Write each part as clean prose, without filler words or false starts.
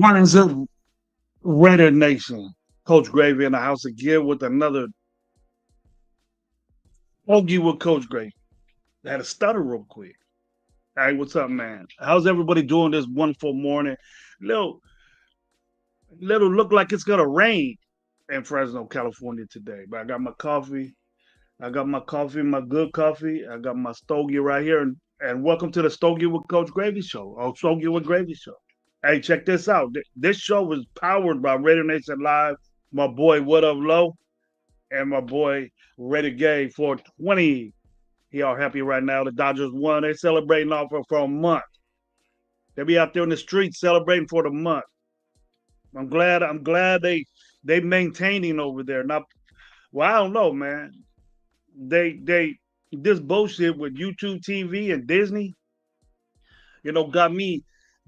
What is up, Raider Nation? Coach Gravy in the house again with another Ogie with Coach Gravy. I had to stutter real quick. Hey, what's up, man? How's everybody doing this wonderful morning? Little, little look like it's gonna rain in Fresno, California today. But I got my coffee. I got my coffee, my good coffee. I got my stogie right here, and welcome to the Stogie with Coach Gravy show. Or Stogie with Gravy show. Hey, check this out. This show is powered by Radio Nation Live. My boy, What Up Low, and my boy, Ready Gay 420. He all happy right now. The Dodgers won. They celebrating off for a month. They be out there in the streets celebrating for the month. I'm glad they maintaining over there. Not well, I don't know, man. They this bullshit with YouTube TV and Disney,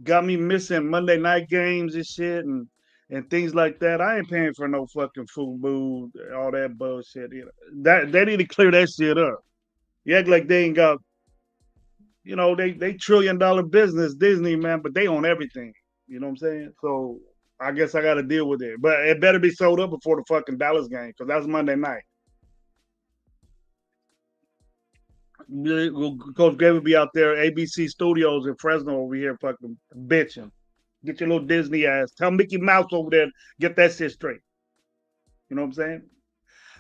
got me missing Monday night games and shit and things like that. I ain't paying for no fucking food, all that bullshit. That they need to clear that shit up. You act like they ain't got, they $1 trillion business, Disney, man, but they own everything. You know what I'm saying? So I guess I got to deal with it. But it better be sold up before the fucking Dallas game because that's Monday night. Coach Gray will be out there, ABC Studios in Fresno over here, fucking bitching. Get your little Disney ass. Tell Mickey Mouse over there, get that shit straight. You know what I'm saying?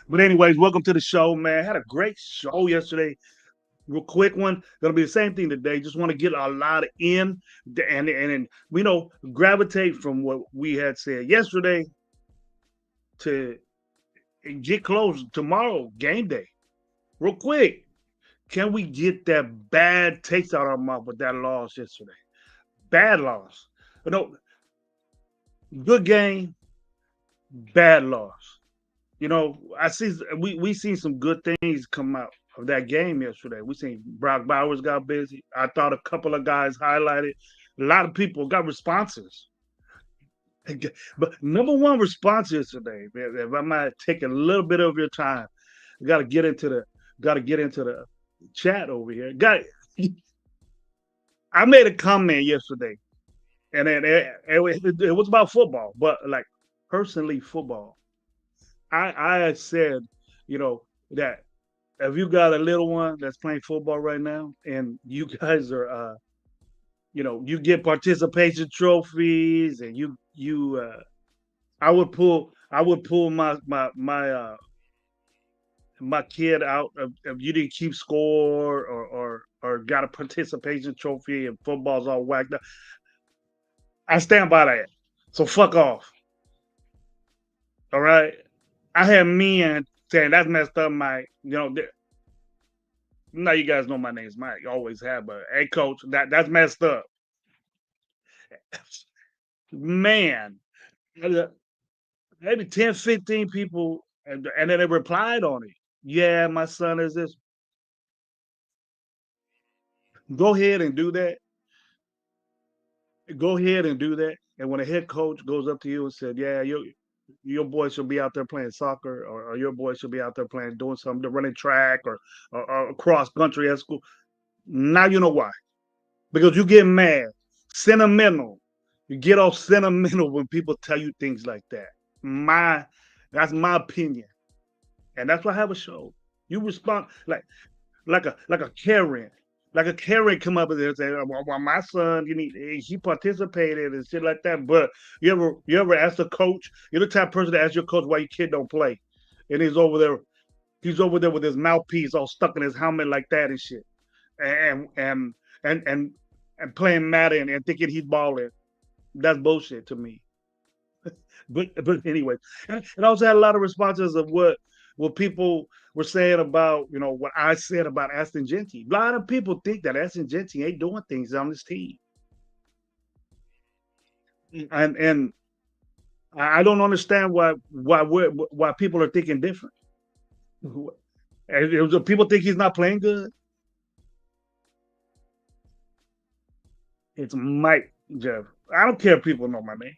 But anyways, welcome to the show, man. Had a great show yesterday. Real quick one. Gonna be the same thing today. Just want to get a lot in and gravitate from what we had said yesterday to get close tomorrow, game day. Real quick. Can we get that bad taste out of our mouth with that loss yesterday? Bad loss. No, good game, bad loss. I see we seen some good things come out of that game yesterday. We seen Brock Bowers got busy. I thought a couple of guys highlighted. A lot of people got responses. But number one response yesterday, man, if I might take a little bit of your time, got to get into the chat over here. I made a comment yesterday, and it was about football, but like personally football. I had said, that if you got a little one that's playing football right now, and you guys are, you get participation trophies, and I would pull my kid out if you didn't keep score or got a participation trophy and football's all whacked up. I stand by that. So fuck off. All right. I had men saying that's messed up, Mike. Now you guys know my name's Mike. You always have, but hey, coach, that's messed up, man. Maybe 10, 15 people, and then they replied on it. Yeah, my son is this. Go ahead and do that. Go ahead and do that. And when a head coach goes up to you and said, "Yeah, Your boy should be out there playing soccer, or your boy should be out there playing, doing something, running track or cross country at school. Now you know why. Because you get mad, sentimental. You get all sentimental when people tell you things like that. My, that's my opinion, and that's why I have a show. You respond like a Karen. Like a Karen come up with there and say, well, my son, he participated and shit like that. But you ever ask the coach? You're the type of person to ask your coach why your kid don't play. And he's over there with his mouthpiece all stuck in his helmet like that and shit. And and and and, and playing Madden and thinking he's balling. That's bullshit to me. But anyway, and I also had a lot of responses of what people were saying about what I said about Aston Genty. A lot of people think that Aston Genty ain't doing things on this team, and I don't understand why people are thinking different. And it was, people think he's not playing good. It's Mike Jeff. I don't care if people know my name.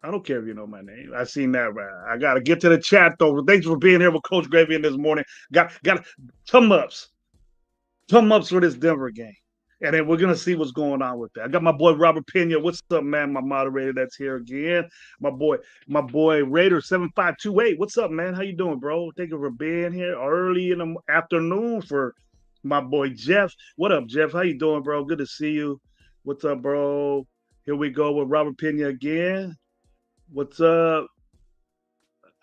I don't care if you know my name. I seen that. Right. I gotta get to the chat though. Thanks for being here with Coach Gravy this morning. Got thumb ups, thumb ups for this Denver game, and then we're gonna see what's going on with that. I got my boy Robert Pena. What's up, man? My moderator that's here again. My boy Raider 7528. What's up, man? How you doing, bro? Thank you for being here early in the afternoon for my boy Jeff. What up, Jeff? How you doing, bro? Good to see you. What's up, bro? Here we go with Robert Pena again. What's up?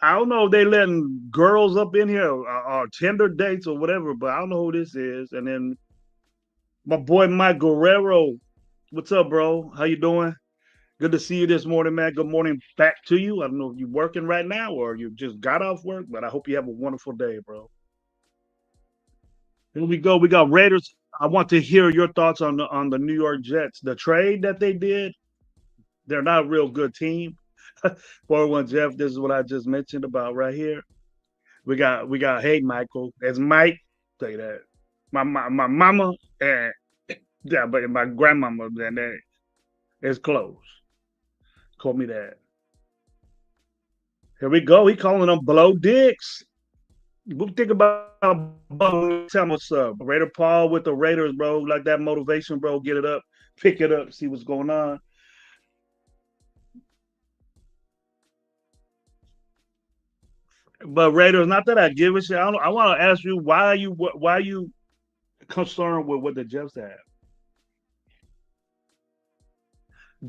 I don't know if they letting girls up in here or Tinder dates or whatever, but I don't know who this is. And then my boy Mike Guerrero. What's up, bro? How you doing? Good to see you this morning, man. Good morning back to you. I don't know if you're working right now or you just got off work, but I hope you have a wonderful day, bro. Here we go. We got Raiders. I want to hear your thoughts on the New York Jets. The trade that they did, they're not a real good team. 401 Jeff, this is what I just mentioned about right here. We got hey Michael. That's Mike. Say that. My mama and yeah, but my grandmama and that is close. Call me that. Here we go. He calling them blow dicks. What you think about tell me what's up? Raider Paul with the Raiders, bro. Like that motivation, bro. Get it up, pick it up, see what's going on. But Raiders, not that I give a shit. I want to ask you why you concerned with what the Jets have.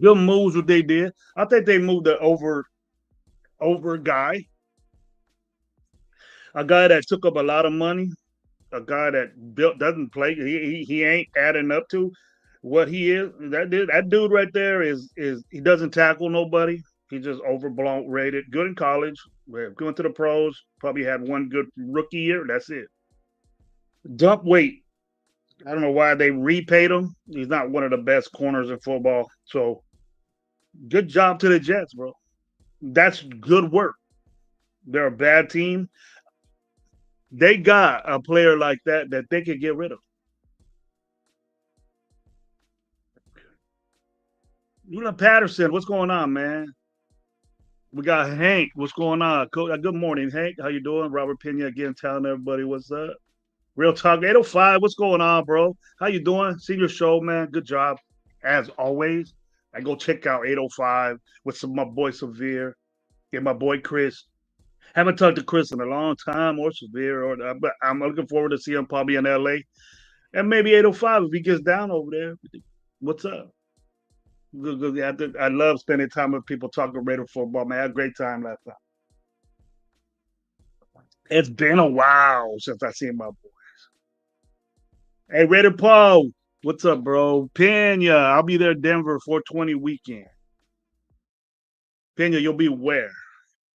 Good moves what they did. I think they moved the over a guy that took up a lot of money, a guy that built doesn't play. He ain't adding up to what he is. That dude right there is he doesn't tackle nobody. He just overblown rated. Good in college. Going to the pros. Probably had one good rookie year. That's it. Dump weight. I don't know why they repaid him. He's not one of the best corners in football. So good job to the Jets, bro. That's good work. They're a bad team. They got a player like that they could get rid of. Luna Patterson, what's going on, man? We got Hank. What's going on? Good morning, Hank. How you doing? Robert Pena again telling everybody what's up. Real Talk 805. What's going on, bro? How you doing? Seen your show, man. Good job. As always. I go check out 805 with my boy Severe and my boy Chris. Haven't talked to Chris in a long time or Severe, but I'm looking forward to seeing him probably in LA. And maybe 805 if he gets down over there. What's up? Good, good. Yeah, I love spending time with people talking Raider football, man. I had a great time last time. It's been a while since I seen my boy. Hey, Raider Paul, what's up, bro? Pena, I'll be there Denver 420 weekend. Pena, you'll be where?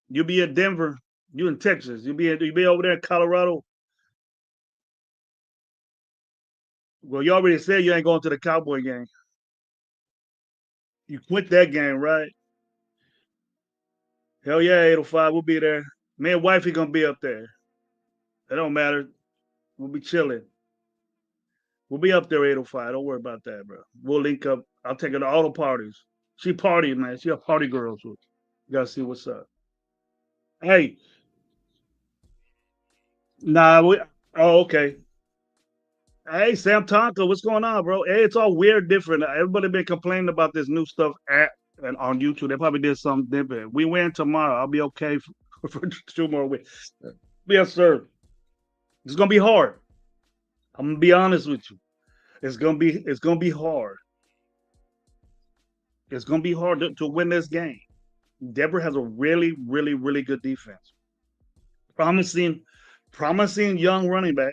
You'll be at Denver. You in Texas. You'll be over there in Colorado. Well, you already said you ain't going to the Cowboy game. You quit that game, right? Hell yeah, 805. We'll be there. Me and wifey gonna be up there. It don't matter. We'll be chilling. We'll be up there 805. Don't worry about that, bro. We'll link up. I'll take it to all the parties. She party, man. She a party girl. So you gotta see what's up. Hey, nah, oh, okay. Hey, Sam Tonka, what's going on, bro? Hey, it's all weird, different. Everybody been complaining about this new stuff and on YouTube. They probably did something different. We win tomorrow. I'll be okay for 2 more weeks. Yes, sir. It's gonna be hard. I'm gonna be honest with you. It's gonna be hard. It's gonna be hard to win this game. Denver has a really, really, really good defense. Promising, promising young running back,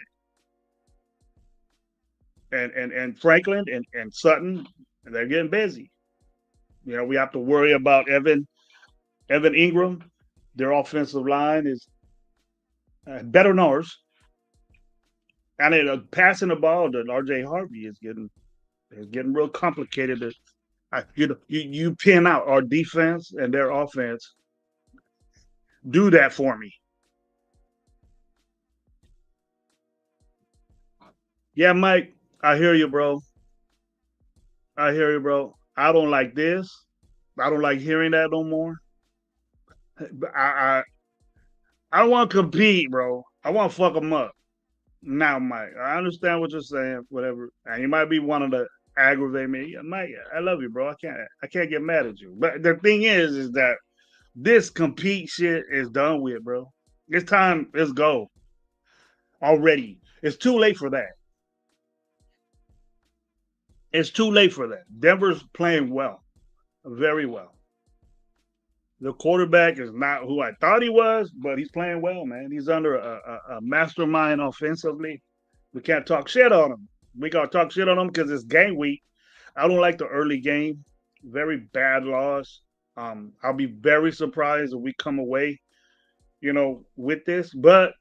and Franklin and Sutton. They're getting busy. We have to worry about Evan Ingram. Their offensive line is better than ours, and passing the ball to R.J. Harvey is getting real complicated. You pin out our defense and their offense. Do that for me. Yeah, Mike. I hear you, bro. I hear you, bro. I don't like this. I don't like hearing that no more. I I don't want to compete, bro. I want to fuck them up. Now, Mike, I understand what you're saying, whatever, and you might be wanting to aggravate me. Mike, I love you, bro. I can't get mad at you. But the thing is that this compete shit is done with, bro. It's time. Let's go already. It's too late for that. It's too late for that. Denver's playing well, very well. The quarterback is not who I thought he was, but he's playing well, man. He's under a mastermind offensively. We can't talk shit on him. We gotta talk shit on him because it's game week. I don't like the early game. Very bad loss. I'll be very surprised if we come away, with this. But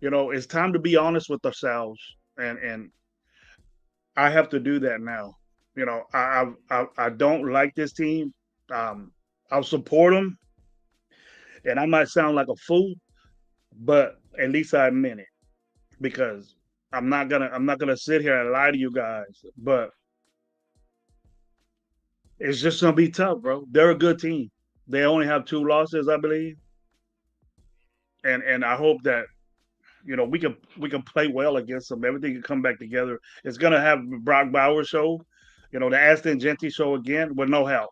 it's time to be honest with ourselves, and I have to do that now. I don't like this team. Um, I'll support them, and I might sound like a fool, but at least I admit it because I'm not gonna sit here and lie to you guys. But it's just gonna be tough, bro. They're a good team. They only have 2 losses, I believe, and I hope that we can play well against them. Everything can come back together. It's gonna have Brock Bauer show, the Aston Genty show again with no help.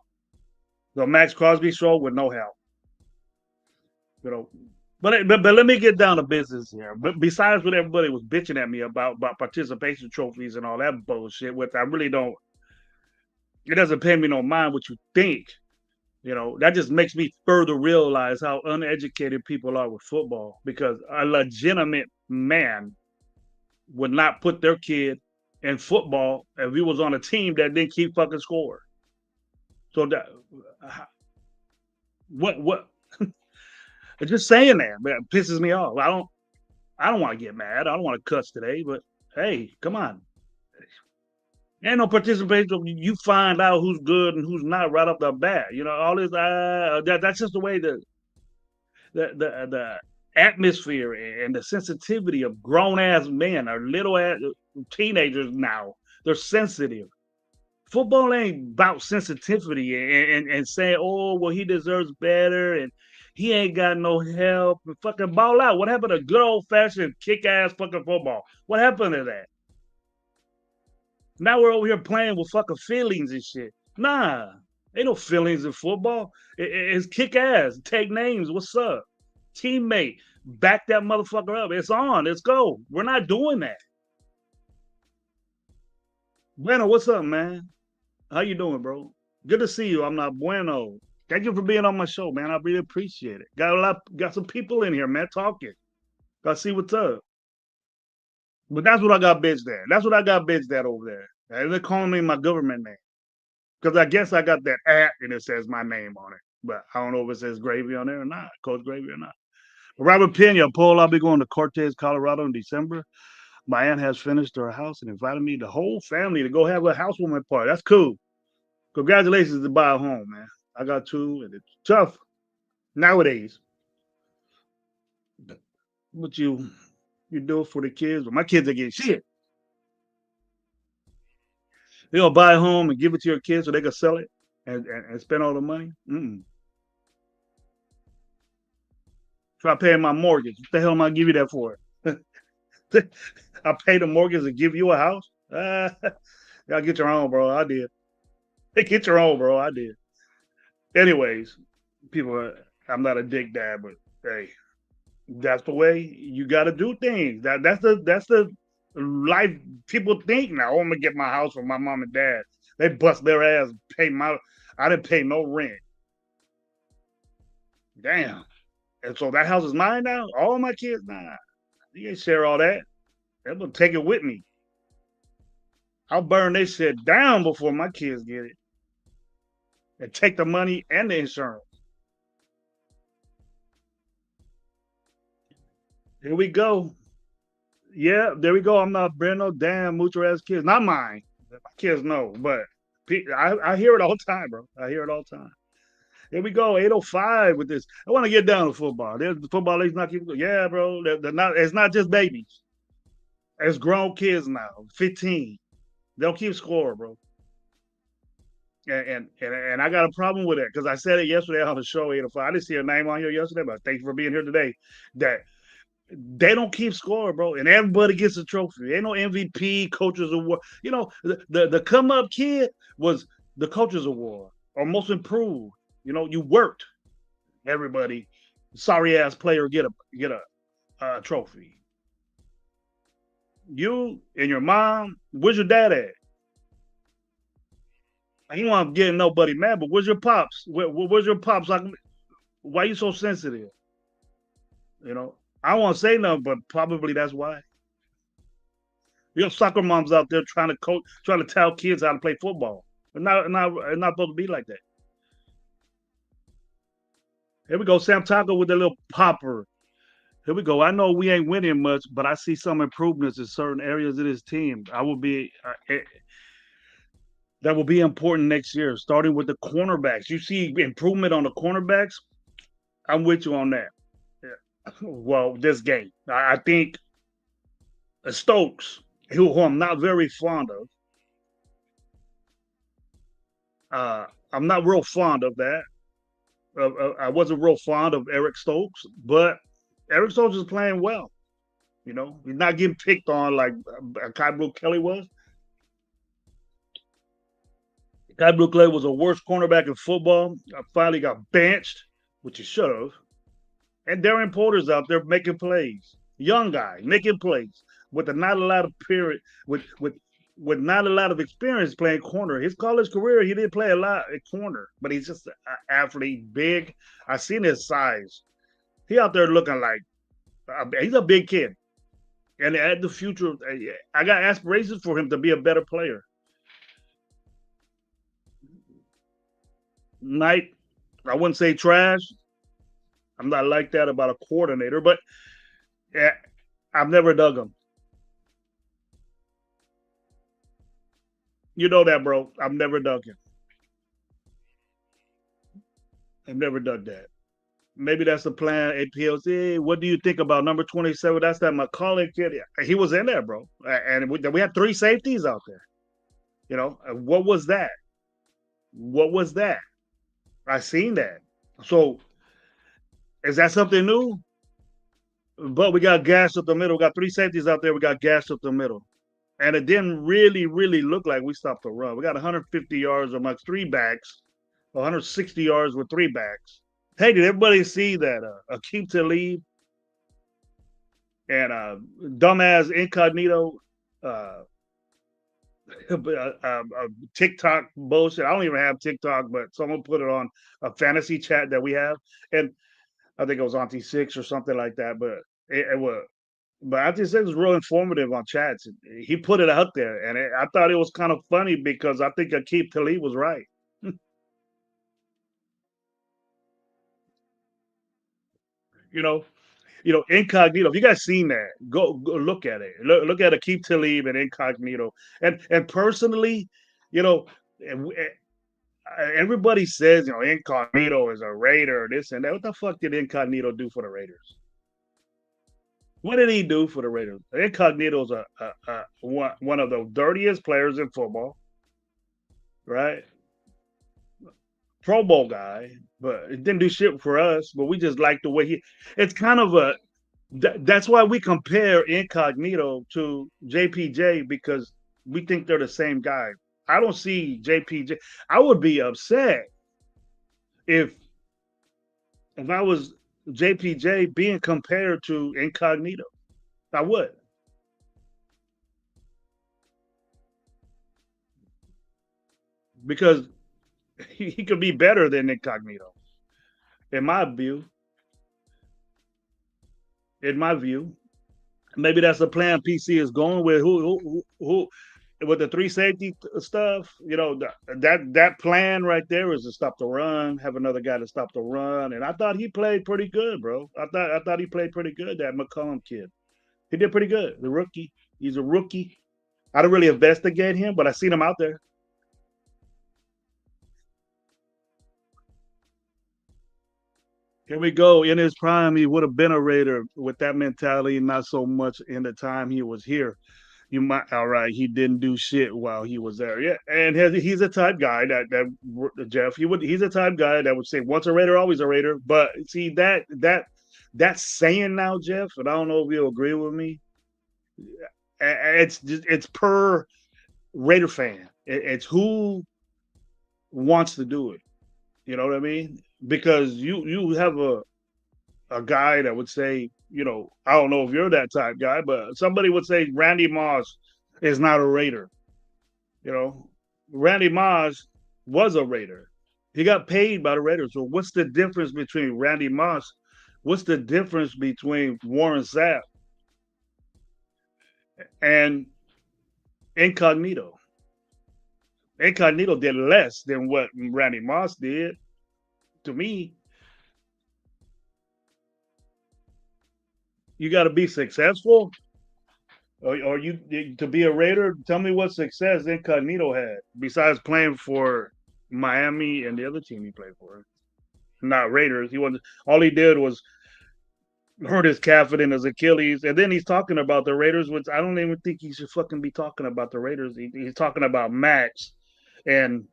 The Max Crosby show with no help. You know, but let me get down to business here. But besides what everybody was bitching at me about participation trophies and all that bullshit, which I really don't. It doesn't pay me no mind what you think. That just makes me further realize how uneducated people are with football because a legitimate man would not put their kid in football if he was on a team that didn't keep fucking score. So that what just saying that man, pisses me off. I don't want to get mad. I don't want to cuss today, but hey, come on. Ain't no participation. You find out who's good and who's not right off the bat. All this. That's just the way the atmosphere and the sensitivity of grown ass men or little ass teenagers now. They're sensitive. Football ain't about sensitivity and saying, oh, well, he deserves better and he ain't got no help. And fucking ball out. What happened to good old fashioned kick ass fucking football? What happened to that? Now we're over here playing with fucking feelings and shit. Nah, ain't no feelings in football. It's kick ass. Take names. What's up? Teammate. Back that motherfucker up. It's on. Let's go. We're not doing that. Bueno, what's up, man? How you doing, bro? Good to see you. I'm not bueno. Thank you for being on my show, man. I really appreciate it. Got some people in here, man, talking. Gotta see what's up. But that's what I got bitched at. That's what I got bitched at over there. And they're calling me my government name. Because I guess I got that at and it says my name on it. But I don't know if it says Gravy on there or not, Coach Gravy or not. Robert Pena, Paul, I'll be going to Cortez, Colorado in December. My aunt has finished her house and invited me, the whole family, to go have a housewarming party. That's cool. Congratulations to buy a home, man. I got 2, and it's tough nowadays. What you do for the kids? But my kids are getting shit. They'll buy a home and give it to your kids so they can sell it. and spend all the money. Mm-mm. Try paying my mortgage. What the hell am I give you that for? I pay the mortgage to give you a house. Y'all get your own, bro. I did. Get your own, bro. I did. Anyways, people, I'm not a dick dad, but hey, that's the way you got to do things. That's the life people think now. Oh, I'm gonna get my house from my mom and dad. They bust their ass. Pay my. I didn't pay no rent. Damn. And so that house is mine now. All my kids. Nah, you ain't share all that. I'm gonna take it with me. I'll burn this shit down before my kids get it and take the money and the insurance. Here we go. Yeah, there we go. I'm not bringing no damn mutual ass kids. Not mine. My kids know, but I hear it all the time, bro. I hear it all the time. Here we go, 8:05 with this. I want to get down to football. There's the football league's not keeping. Yeah, bro. They're not. It's not just babies. It's grown kids now, 15. They'll keep score, bro. And I got a problem with it because I said it yesterday on the show, 8:05. I didn't see a name on here yesterday, but thank you for being here today. That they don't keep score, bro, and everybody gets a trophy. Ain't no MVP, coaches award. You know, the come up kid was the coaches award or most improved. You know, you worked. Everybody, sorry ass player, get a trophy. You and your mom, where's your dad at? I ain't want to get nobody mad, but where's your pops? Where's your pops? Like, why you so sensitive? You know, I don't want to say nothing, but probably that's why. You know, soccer moms out there trying to coach, trying to tell kids how to play football. It's not supposed to be like that. Here we go, Sam Taco with the little popper. Here we go. I know we ain't winning much, but I see some improvements in certain areas of this team. That will be important next year, starting with the cornerbacks. You see improvement on the cornerbacks. I'm with you on that. Yeah. Well, this game, I think Stokes, who I'm not very fond of. I'm not real fond of that. I wasn't real fond of Eric Stokes, but Eric Stokes is playing well. You know, he's not getting picked on like Kai Blue Kelly was. Kai Blue Kelly was the worst cornerback in football. I finally got benched, which he should have. And Darren Porter's out there making plays. Young guy making plays with not a lot of period with not a lot of experience playing corner. His college career, he didn't play a lot at corner, but he's just an athlete, big. I seen his size. He out there looking like he's a big kid, and at the future, I got aspirations for him to be a better player. Knight, I wouldn't say trash. I'm not like that about a coordinator, but yeah, I've never dug him. You know that, bro. I've never dug him. I've never dug that. Maybe that's the plan. APLC. What do you think about number 27? That's that Macaulay kid. He was in there, bro. And we had three safeties out there. You know, what was that? What was that? I seen that. So is that something new? But we got gashed up the middle. We got three safeties out there. We got gashed up the middle. And it didn't really look like we stopped the run. We got 150 yards amongst three backs, 160 yards with three backs. Hey, did everybody see that Akeem Talib and dumbass incognito uh, TikTok bullshit? I don't even have TikTok, but someone put it on a fantasy chat that we have, and I think it was Auntie Six or something like that. But it was, but Auntie Six was real informative on chats. He put it out there, and I thought it was kind of funny because I think Akeem Talib was right. you know, Incognito. If you guys seen that, go look at it. Look at Akeem Talib and Incognito. And personally, you know, everybody says Incognito is a Raider, this and that. What the fuck did Incognito do for the Raiders? What did he do for the Raiders? Incognito's one of the dirtiest players in football, right? Pro Bowl guy, but it didn't do shit for us. But we just like the way he. It's kind of a. That's why we compare Incognito to JPJ because we think they're the same guy. I don't see JPJ. I would be upset if I was JPJ being compared to Incognito. I would because he could be better than Incognito in my view. In my view, maybe that's the plan PC is going with. Who with the three safety stuff, that plan right there is to stop the run, have another guy to stop the run, and I thought he played pretty good, bro. I thought he played pretty good. That McCollum kid, he did pretty good. The rookie, he's a rookie. I don't really investigate him, but I seen him out there. Here we go. In his prime, he would have been a Raider with that mentality, not so much in the time he was here. You might all right. He didn't do shit while he was there. Yeah, and he's a type guy that Jeff. He's a type guy that would say once a Raider, always a Raider. But see that saying now, Jeff, and I don't know if you'll agree with me. It's per Raider fan. It's who wants to do it. You know what I mean? Because you have a guy that would say, I don't know if you're that type guy, but somebody would say Randy Moss is not a Raider. You know, Randy Moss was a Raider. He got paid by the Raiders. So what's the difference between Randy Moss? What's the difference between Warren Sapp and Incognito? Incognito did less than what Randy Moss did. To me, you got to be successful, or you to be a Raider. Tell me what success Incognito had besides playing for Miami and the other team he played for. Not Raiders. He wasn't. All he did was hurt his calf and his Achilles, and then he's talking about the Raiders, which I don't even think he should fucking be talking about the Raiders. He's talking about Max and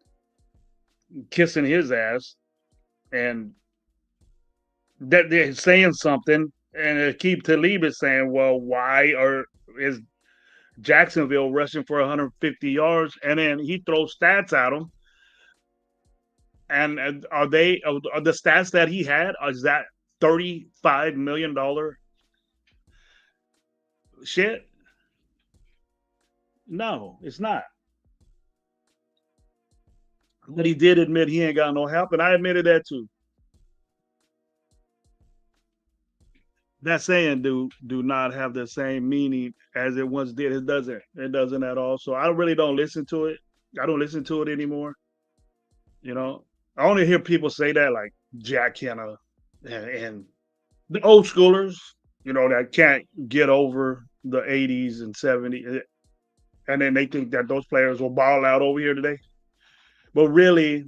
kissing his ass, and that they're saying something, and Akeem Talib is saying, "Well, why is Jacksonville rushing for 150 yards?" And then he throws stats at him, and are the stats that he had? Is that $35 million shit? No, it's not. But he did admit he ain't got no help, and I admitted that too. That saying do not have the same meaning as it once did. It doesn't. It doesn't at all. So I really don't listen to it. I don't listen to it anymore. You know, I only hear people say that like Jack Hanna and the old schoolers. That can't get over the '80s and '70s, and then they think that those players will ball out over here today. But really,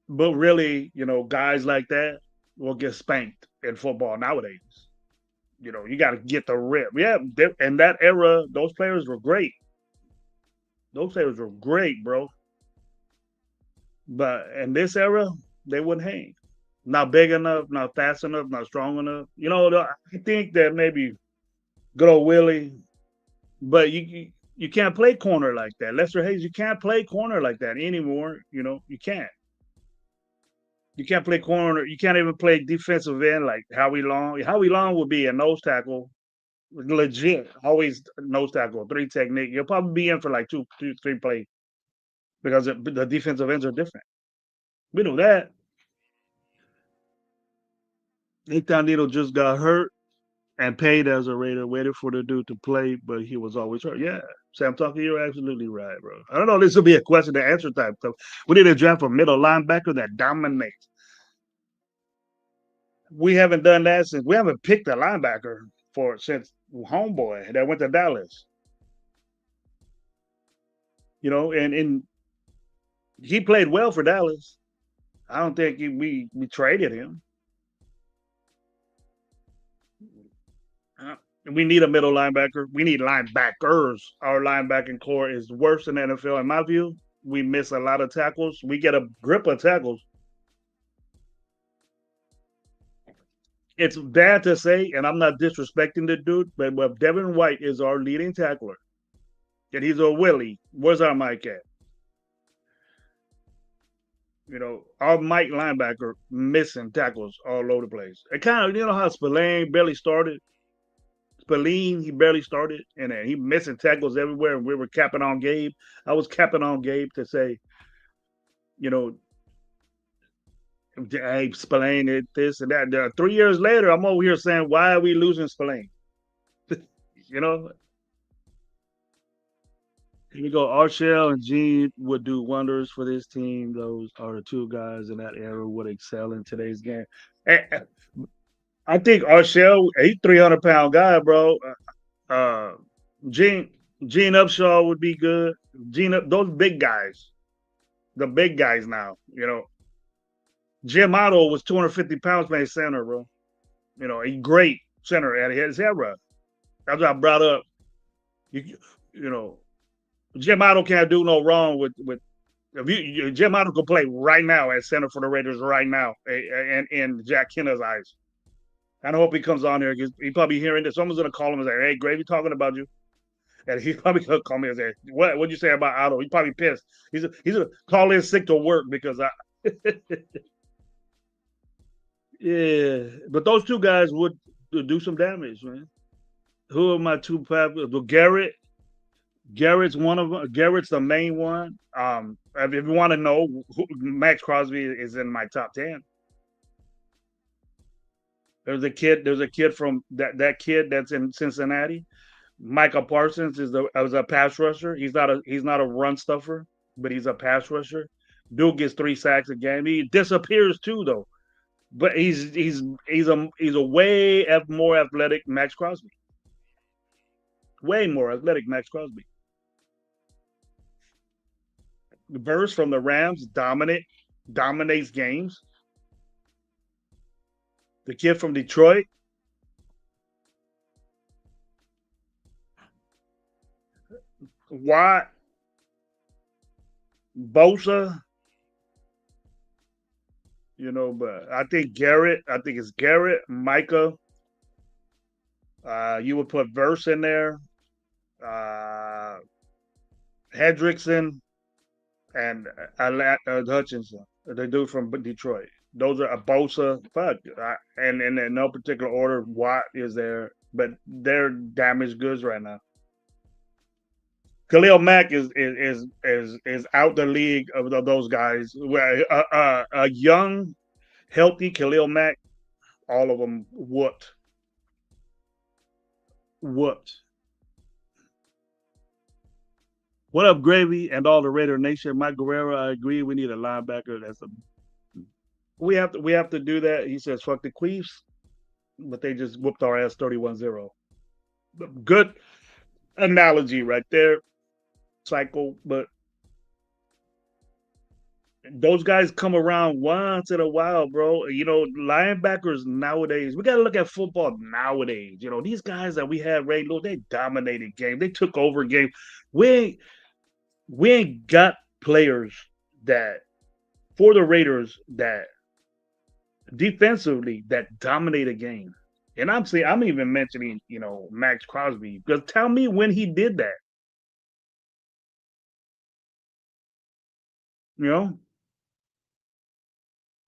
guys like that will get spanked in football nowadays. You got to get the rip. Yeah, in that era, those players were great. Those players were great, bro. But in this era, they wouldn't hang. Not big enough, not fast enough, not strong enough. I think that maybe good old Willie, but you can't play corner like that. Lester Hayes, you can't play corner like that anymore. You can't. You can't play corner. You can't even play defensive end like Howie Long. Howie Long would be a nose tackle, legit. Always nose tackle, three technique. You'll probably be in for like two, three plays because the defensive ends are different. We know that. Nathan Needle just got hurt and paid as a Raider, waited for the dude to play, but he was always hurt. Yeah, Sam Tucker, you're absolutely right, bro. I don't know. This will be a question to answer type stuff. We need to draft a middle linebacker that dominates. We haven't done that since we haven't picked a linebacker since homeboy that went to Dallas. And he played well for Dallas. I don't think we traded him. We need a middle linebacker. We need linebackers. Our linebacking core is worse than the NFL, in my view. we miss a lot of tackles. We get a grip of tackles. It's bad to say, and I'm not disrespecting the dude, but Devin White is our leading tackler, and he's a Willie. Where's our Mike at? Our Mike linebacker missing tackles all over the place. It kind of, how Spillane barely started. Spillane, he barely started, and he missing tackles everywhere. And we were capping on Gabe. I was capping on Gabe to say, you know, hey, Spillane did this and that. 3 years later, I'm over here saying, why are we losing Spillane? you know, Here we go. Arshell and Gene would do wonders for this team. Those are the two guys in that era would excel in today's game. I think Arshell, a 300-pound guy, bro. Uh, Gene Gene Upshaw would be good. Those big guys, the big guys now. Jim Otto was 250 pounds playing center, bro. A great center at his era. That's what I brought up. You, you know, Jim Otto can't do no wrong with if Jim Otto could play right now at center for the Raiders right now, and in Jack Kenner's eyes. I hope he comes on here. He probably hearing this. Someone's gonna call him and say, "Hey, Gravy, talking about you." And he's probably gonna call me and say, What'd you say about Otto?" He's probably pissed. He's gonna call in sick to work because I. Yeah, but those two guys would do some damage, man. Who are my two popular? Well, Garrett's one of them. Garrett's the main one. If you want to know, Max Crosby is in my top 10. There's a kid. There's a kid from that kid that's in Cincinnati. Michael Parsons is a pass rusher. He's not a run stuffer, but he's a pass rusher. Dude gets 3 sacks a game. He disappears too, though. But he's a way more athletic Max Crosby. Way more athletic Max Crosby. The Burst from the Rams dominates games. The kid from Detroit, Watt, Bosa, but I think Garrett. I think it's Garrett, Micah. You would put Verse in there, uh, Hendrickson, and Hutchinson, the dude from Detroit. Those are a Bosa. Fuck, and in no particular order, Watt is there, but they're damaged goods right now. Khalil Mack is out the league of those guys. A young, healthy Khalil Mack, all of them whooped. Whooped. What up, Gravy and all the Raider Nation? Mike Guerrero, I agree. We need a linebacker. We have to do that. He says, fuck the Queefs, but they just whooped our ass 31-0. Good analogy right there, Psycho. But those guys come around once in a while, bro. Linebackers nowadays, we got to look at football nowadays. These guys that we had, Ray Lewis, they dominated game. They took over game. We ain't got players that for the Raiders that defensively that dominate a game. And I'm even mentioning, Max Crosby. Because tell me when he did that. You know?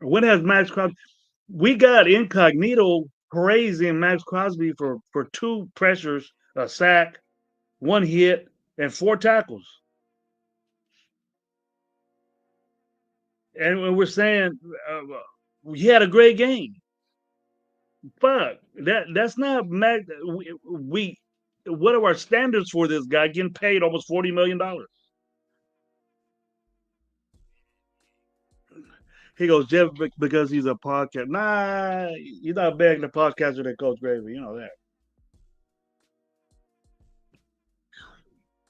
When has Max Crosby? We got incognito praising Max Crosby for 2 pressures, a sack, 1 hit, and 4 tackles. And we're saying he had a great game. Fuck that's not Max. We what are our standards for this guy getting paid almost $40 million? He goes, Jeff, because he's a podcast. Nah, he's not begging the podcaster that Coach Gravy. You know that.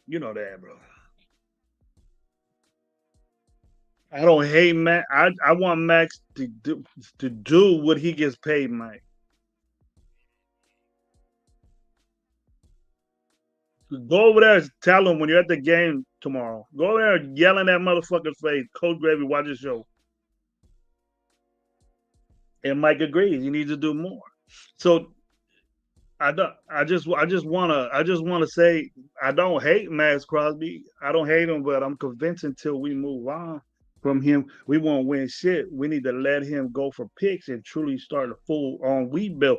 You know that, bro. I don't hate Max. I want Max to do what he gets paid, Mike. Go over there and tell him when you're at the game, tomorrow. Go there and yell in that motherfucker's face. Coach Gravy, watch the show. And Mike agrees. He needs to do more. So I don't. I just wanna say I don't hate Max Crosby. I don't hate him, but I'm convinced until we move on from him, we won't win shit. We need to let him go for picks and truly start a full on rebuild.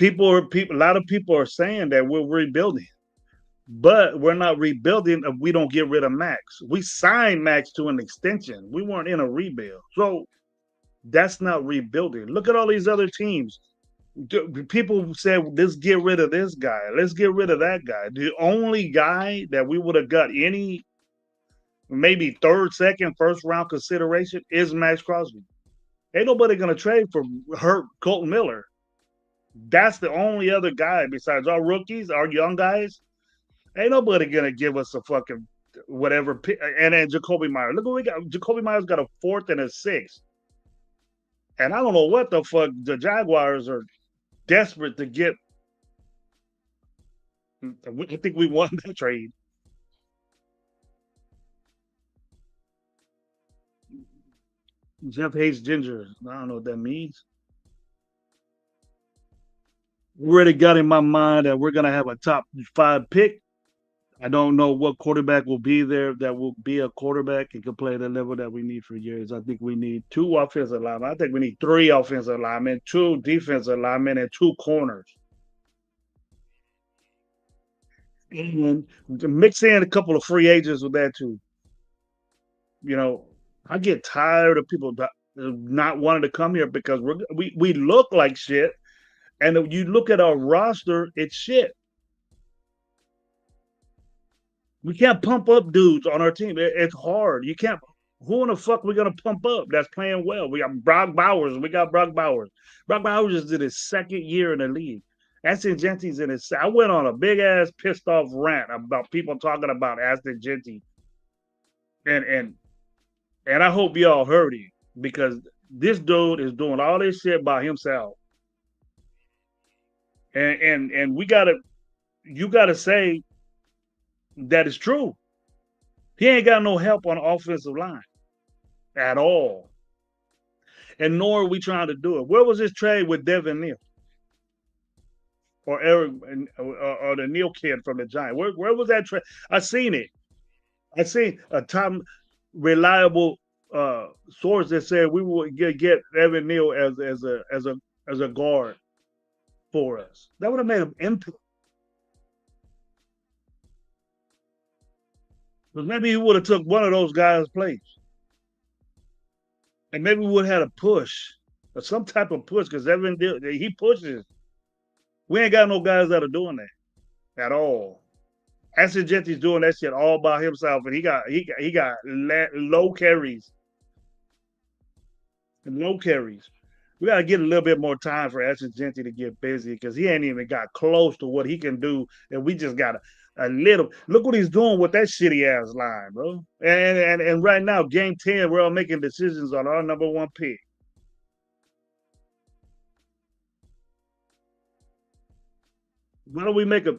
A lot of people are saying that we're rebuilding, but we're not rebuilding if we don't get rid of Max. We signed Max to an extension. We weren't in a rebuild, so that's not rebuilding. Look at all these other teams. People said, let's get rid of this guy. Let's get rid of that guy. The only guy that we would have got any maybe third, second, first round consideration is Max Crosby. Ain't nobody gonna trade for hurt Colton Miller. That's the only other guy besides our rookies, our young guys. Ain't nobody gonna give us a fucking whatever. And then Jacoby Myers. Look what we got. Jacoby Myers got a fourth and a sixth. And I don't know what the fuck the Jaguars are desperate to get. I think we won that trade. Jeff hates ginger. I don't know what that means. Already got in my mind that we're gonna have a top five pick. I don't know what quarterback will be there that will be a quarterback and can play the level that we need for years. I think we need two offensive linemen. I think we need three offensive linemen, two defensive linemen, and two corners. And mix in a couple of free agents with that too. You know, I get tired of people not wanting to come here because we look like shit, and if you look at our roster, it's shit. We can't pump up dudes on our team. It's hard. You can't. Who in the fuck we gonna pump up that's playing well? We got Brock Bowers. We got Brock Bowers. Brock Bowers is in his second year in the league. Aston Genty's in his. I went on a big ass pissed off rant about people talking about Aston Genty, and and and I hope y'all heard him because this dude is doing all this shit by himself. And we gotta, you gotta say that is true. He ain't got no help on the offensive line at all. And nor are we trying to do it. Where was this trade with Devin Neal or Eric or the Neal kid from the Giants? Where was that trade? I seen it. I seen a top reliable source that said we would get Evan Neal as a guard for us. That would have made him impact. Because maybe he would have took one of those guys' place. And maybe we would have had a push or some type of push because Evan he pushes. We ain't got no guys that are doing that at all. Aston Genty's doing that shit all by himself, and he got low carries. Low carries. We got to get a little bit more time for Aston Genty to get busy because he ain't even got close to what he can do, and we just got a little. Look what he's doing with that shitty ass line, bro. And right now, game 10, we're all making decisions on our number one pick. Why don't we make a?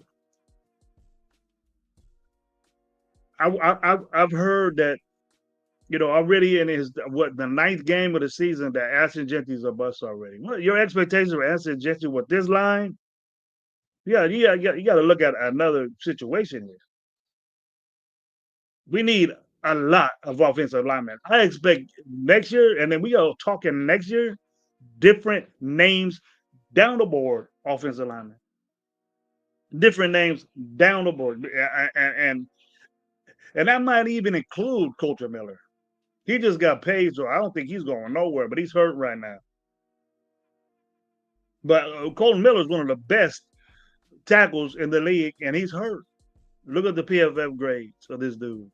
I've heard that already in his the ninth game of the season that Aston Genty's a bust already. What your expectations for Aston Genty with this line? Yeah, you got to look at another situation here. We need a lot of offensive linemen. I expect next year, and then we are talking next year, different names down the board, offensive linemen. Different names down the board, and that might even include Coulter Miller. He just got paid, so I don't think he's going nowhere. But he's hurt right now. But Colton Miller is one of the best tackles in the league, and he's hurt. Look at the PFF grades of this dude.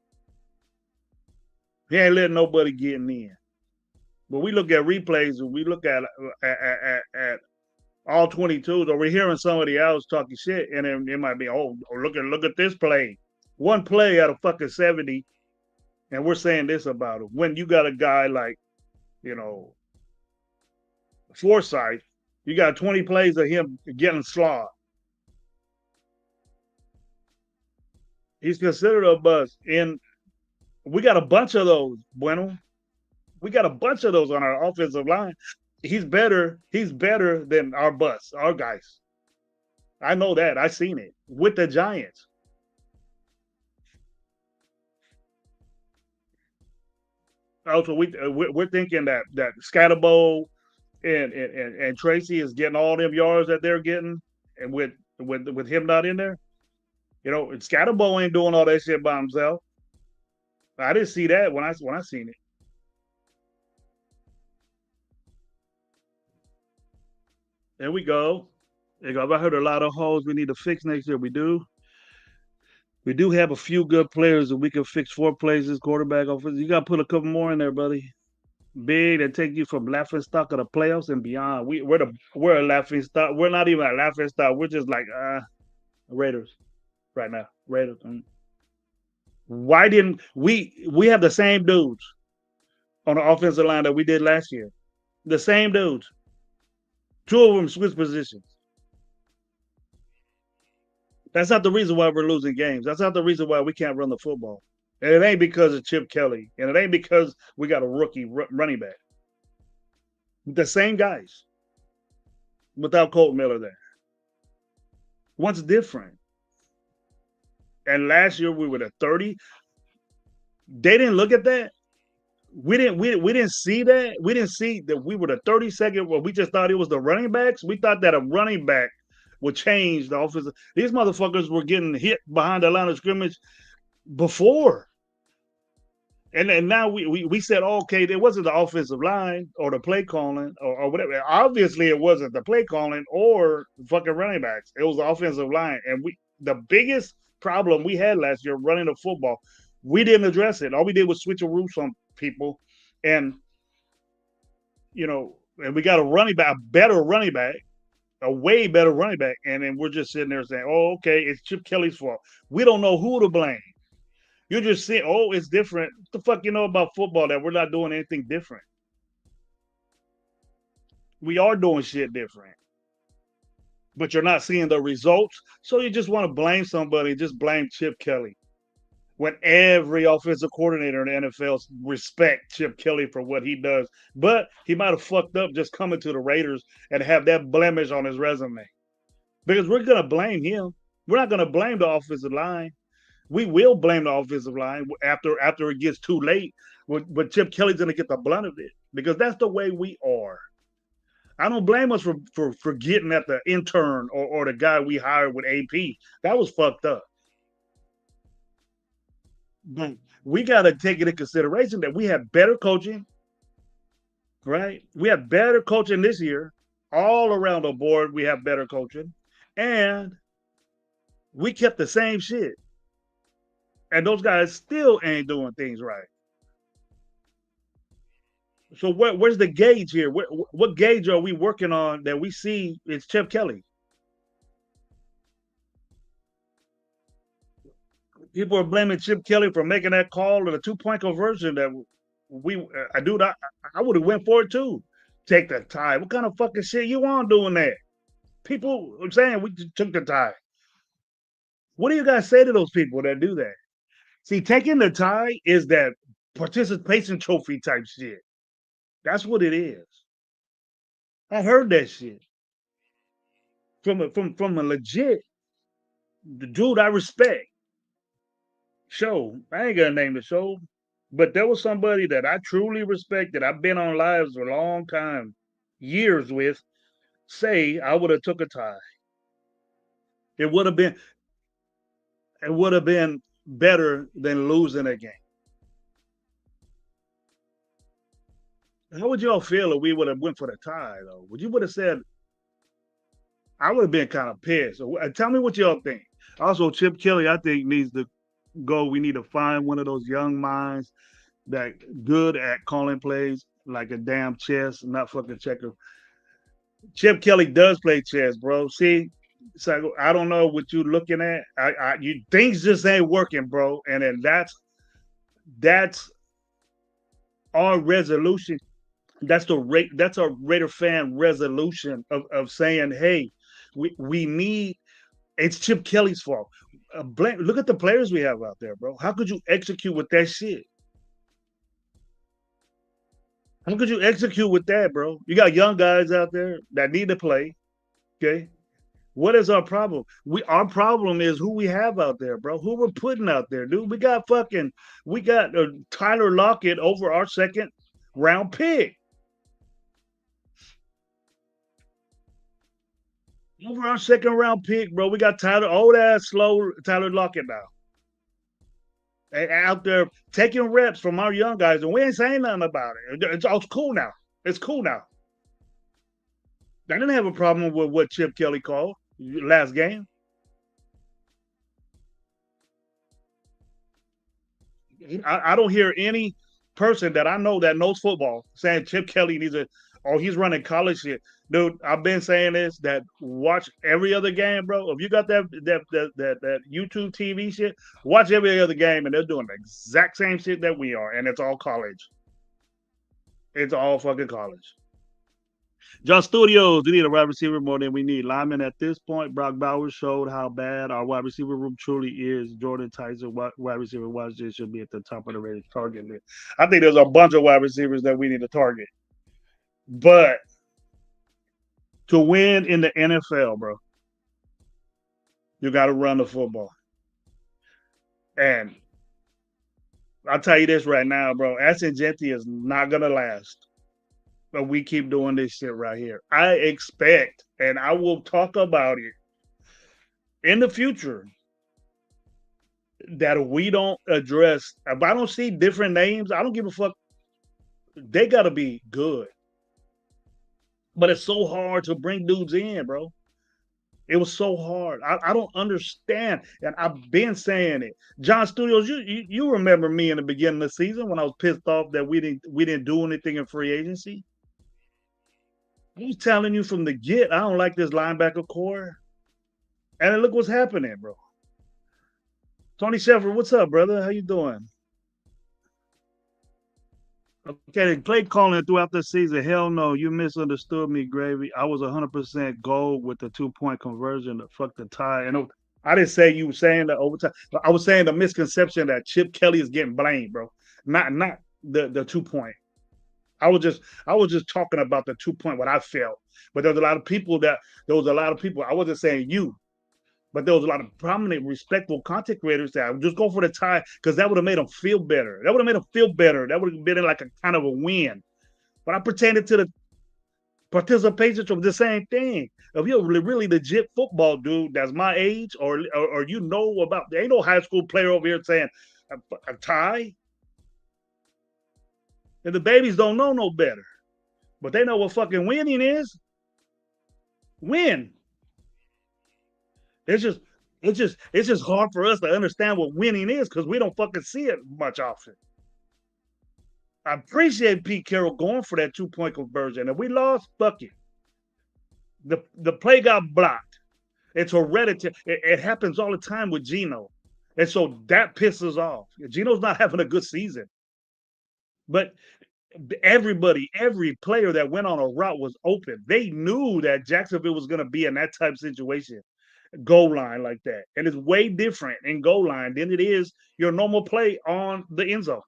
He ain't letting nobody get in. But we look at replays and we look at all 22s, or we're hearing somebody else talking shit, and then it might be, look at this play. One play out of fucking 70, and we're saying this about him. When you got a guy like, Forsythe, you got 20 plays of him getting slaughtered. He's considered a bust in We got a bunch of those, Bueno. We got a bunch of those on our offensive line. He's better. He's better than our bus, our guys. I know that. I seen it with the Giants. Also, we're thinking that Scatterbo and Tracy is getting all them yards that they're getting, and with him not in there, and Scatterbo ain't doing all that shit by himself. I didn't see that when I seen it. There we go. I heard a lot of holes we need to fix next year. We do. We do have a few good players that we can fix 4 places, quarterback, offense. You got to put a couple more in there, buddy. Big that take you from laughing stock of the playoffs and beyond. We're a laughing stock. We're not even a laughing stock. We're just like Raiders right now. Raiders. Why didn't we have the same dudes on the offensive line that we did last year? The same dudes. Two of them switch positions. That's not the reason why we're losing games. That's not the reason why we can't run the football. And it ain't because of Chip Kelly. And it ain't because we got a rookie running back. The same guys without Colt Miller there. What's different? And last year we were at 30. They didn't look at that. We didn't see that. We didn't see that we were the 32nd. Well, we just thought it was the running backs. We thought that a running back would change the offense. These motherfuckers were getting hit behind the line of scrimmage before. And now we said, okay, it wasn't the offensive line or the play calling or whatever. Obviously, it wasn't the play calling or fucking running backs. It was the offensive line. And the biggest problem we had last year running the football, we didn't address it. All we did was switch a roof on people. And, and we got a better running back, a way better running back. And then we're just sitting there saying, oh, okay, it's Chip Kelly's fault. We don't know who to blame. You're just saying, oh, it's different. What the fuck you know about football that we're not doing anything different? We are doing shit different. But you're not seeing the results. So you just want to blame somebody, just blame Chip Kelly. When every offensive coordinator in the NFL respect Chip Kelly for what he does. But he might have fucked up just coming to the Raiders and have that blemish on his resume. Because we're going to blame him. We're not going to blame the offensive line. We will blame the offensive line after it gets too late. But Chip Kelly's going to get the blunt of it because that's the way we are. I don't blame us for getting at the intern or the guy we hired with AP. That was fucked up. But we got to take it into consideration that we have better coaching, right? We have better coaching this year. All around the board, we have better coaching. And we kept the same shit. And those guys still ain't doing things right. So where's the gauge here? What gauge are we working on that we see it's Chip Kelly? People are blaming Chip Kelly for making that call to the 2-point conversion that I would have went for it too. Take the tie. What kind of fucking shit you want doing that? People are saying we took the tie. What do you guys say to those people that do that? See, taking the tie is that participation trophy type shit. That's what it is. I heard that shit from a legit the dude I respect show. I ain't gonna name the show, but there was somebody that I truly respect that I've been on lives for a long time, years with. Say I would have took a tie. It would have been. It would have been better than losing a game. How would y'all feel if we would have went for the tie though? Would you would have said I would have been kind of pissed. Tell me what y'all think. Also, Chip Kelly, I think needs to go. We need to find one of those young minds that good at calling plays like a damn chess, not fucking checker. Chip Kelly does play chess, bro. See, so I don't know what you're looking at. You things just ain't working, bro. And then that's our resolution. That's our Raider fan resolution of saying, hey, we need it's Chip Kelly's fault. Look at the players we have out there, bro. How could you execute with that shit? How could you execute with that, bro? You got young guys out there that need to play. Okay. What is our problem? Our problem is who we have out there, bro. Who we're putting out there, dude. We got Tyler Lockett over our second round pick. Over our second round pick, bro. We got old ass slow Tyler Lockett now. Out there taking reps from our young guys, and we ain't saying nothing about it. It's cool now. It's cool now. I didn't have a problem with what Chip Kelly called last game. I don't hear any person that I know that knows football saying Chip Kelly needs a or he's running college shit. Dude, I've been saying this that watch every other game, bro. If you got that YouTube TV shit, watch every other game and they're doing the exact same shit that we are, and it's all college. It's all fucking college. John Studios, we need a wide receiver more than we need linemen at this point. Brock Bowers showed how bad our wide receiver room truly is. Jordan Tyson, wide receiver, Washington should be at the top of the rated target list. I think there's a bunch of wide receivers that we need to target. But to win in the NFL, bro, you got to run the football. And I'll tell you this right now, bro. Ashton Genty is not going to last. But we keep doing this shit right here. I expect, and I will talk about it in the future, that if we don't address, if I don't see different names, I don't give a fuck. They got to be good. But it's so hard to bring dudes in, bro. It was so hard. I don't understand, and I've been saying it. John Studios, you remember me in the beginning of the season when I was pissed off that we didn't do anything in free agency. I was telling you from the get, I don't like this linebacker core, and look what's happening, bro. Tony Sheffer, what's up, brother? How you doing? Okay, they played calling throughout the season. Hell no, you misunderstood me, Gravy. I was 100% gold with the 2-point conversion. Fuck the tie. And I didn't say you were saying that overtime. I was saying the misconception that Chip Kelly is getting blamed, bro. Not the 2-point. I was just talking about the 2-point what I felt. But there was a lot of people. I wasn't saying you, but there was a lot of prominent, respectful content creators that would just go for the tie because that would have made them feel better. That would have made them feel better. That would have been like a kind of a win. But I pretended to the participation of the same thing. If you're really legit football dude that's my age, or you know about, there ain't no high school player over here saying a tie. And the babies don't know no better. But they know what fucking winning is. Win. It's just hard for us to understand what winning is because we don't fucking see it much often. I appreciate Pete Carroll going for that 2-point conversion. And we lost, fuck it. The play got blocked. It's hereditary. It happens all the time with Geno. And so that pisses off. Geno's not having a good season. But every player that went on a route was open. They knew that Jacksonville was going to be in that type of situation, goal line like that. And it's way different in goal line than it is your normal play on the end zone.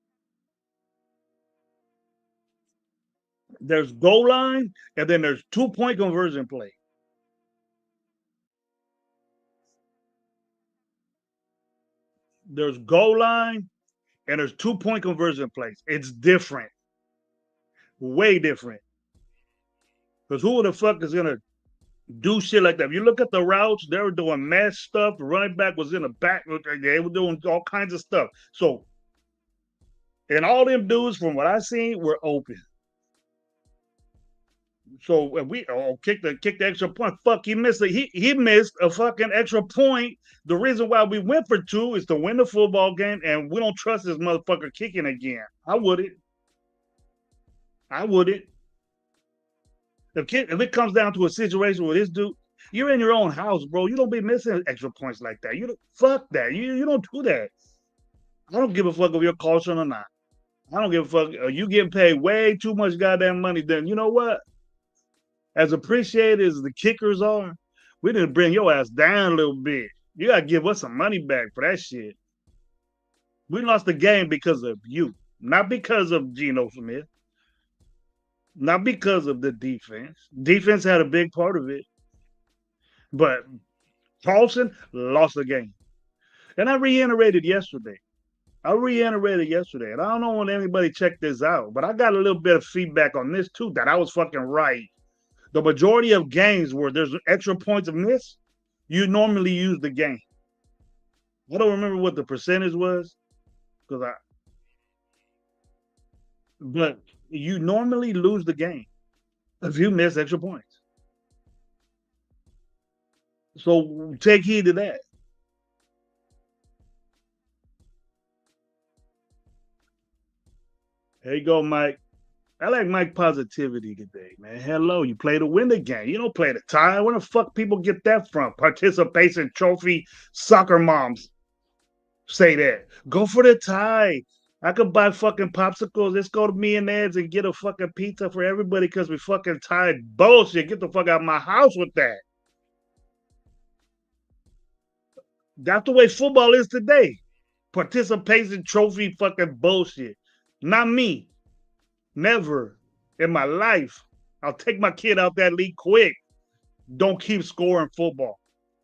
There's goal line, and then there's 2-point conversion play. There's goal line, and there's 2-point conversion plays. It's different. Way different. Because who the fuck is going to do shit like that? If you look at the routes, they were doing mass stuff. The running back was in the back. They were doing all kinds of stuff. So, and all them dudes, from what I seen, were open. So if we kick the extra point, fuck, he missed it. He missed a fucking extra point. The reason why we went for 2 is to win the football game, and we don't trust this motherfucker kicking again. I wouldn't. If it comes down to a situation where this dude, you're in your own house, bro. You don't be missing extra points like that. Fuck that. You don't do that. I don't give a fuck if you're caution or not. I don't give a fuck. You getting paid way too much goddamn money. Then you know what? As appreciated as the kickers are, we didn't bring your ass down a little bit. You gotta give us some money back for that shit. We lost the game because of you, not because of Geno Smith. not because of the defense. Defense had a big part of it, but Carlson lost the game. And I reiterated yesterday. And I don't know when anybody checked this out, but I got a little bit of feedback on this too that I was fucking right. The majority of games where there's extra points of miss, you normally use the game. I don't remember what the percentage was because but you normally lose the game if you miss extra points. So take heed to that. There you go, Mike. I like Mike positivity today, man. Hello, you play to win the game. You don't play to tie. Where the fuck people get that from? Participation trophy soccer moms say that. Go for the tie. I could buy fucking popsicles. Let's go to Me and Ed's and get a fucking pizza for everybody because we fucking tied. Bullshit. Get the fuck out of my house with that. That's the way football is today. Participation trophy fucking bullshit. Not me. Never in my life. I'll take my kid out that league quick. Don't keep scoring football.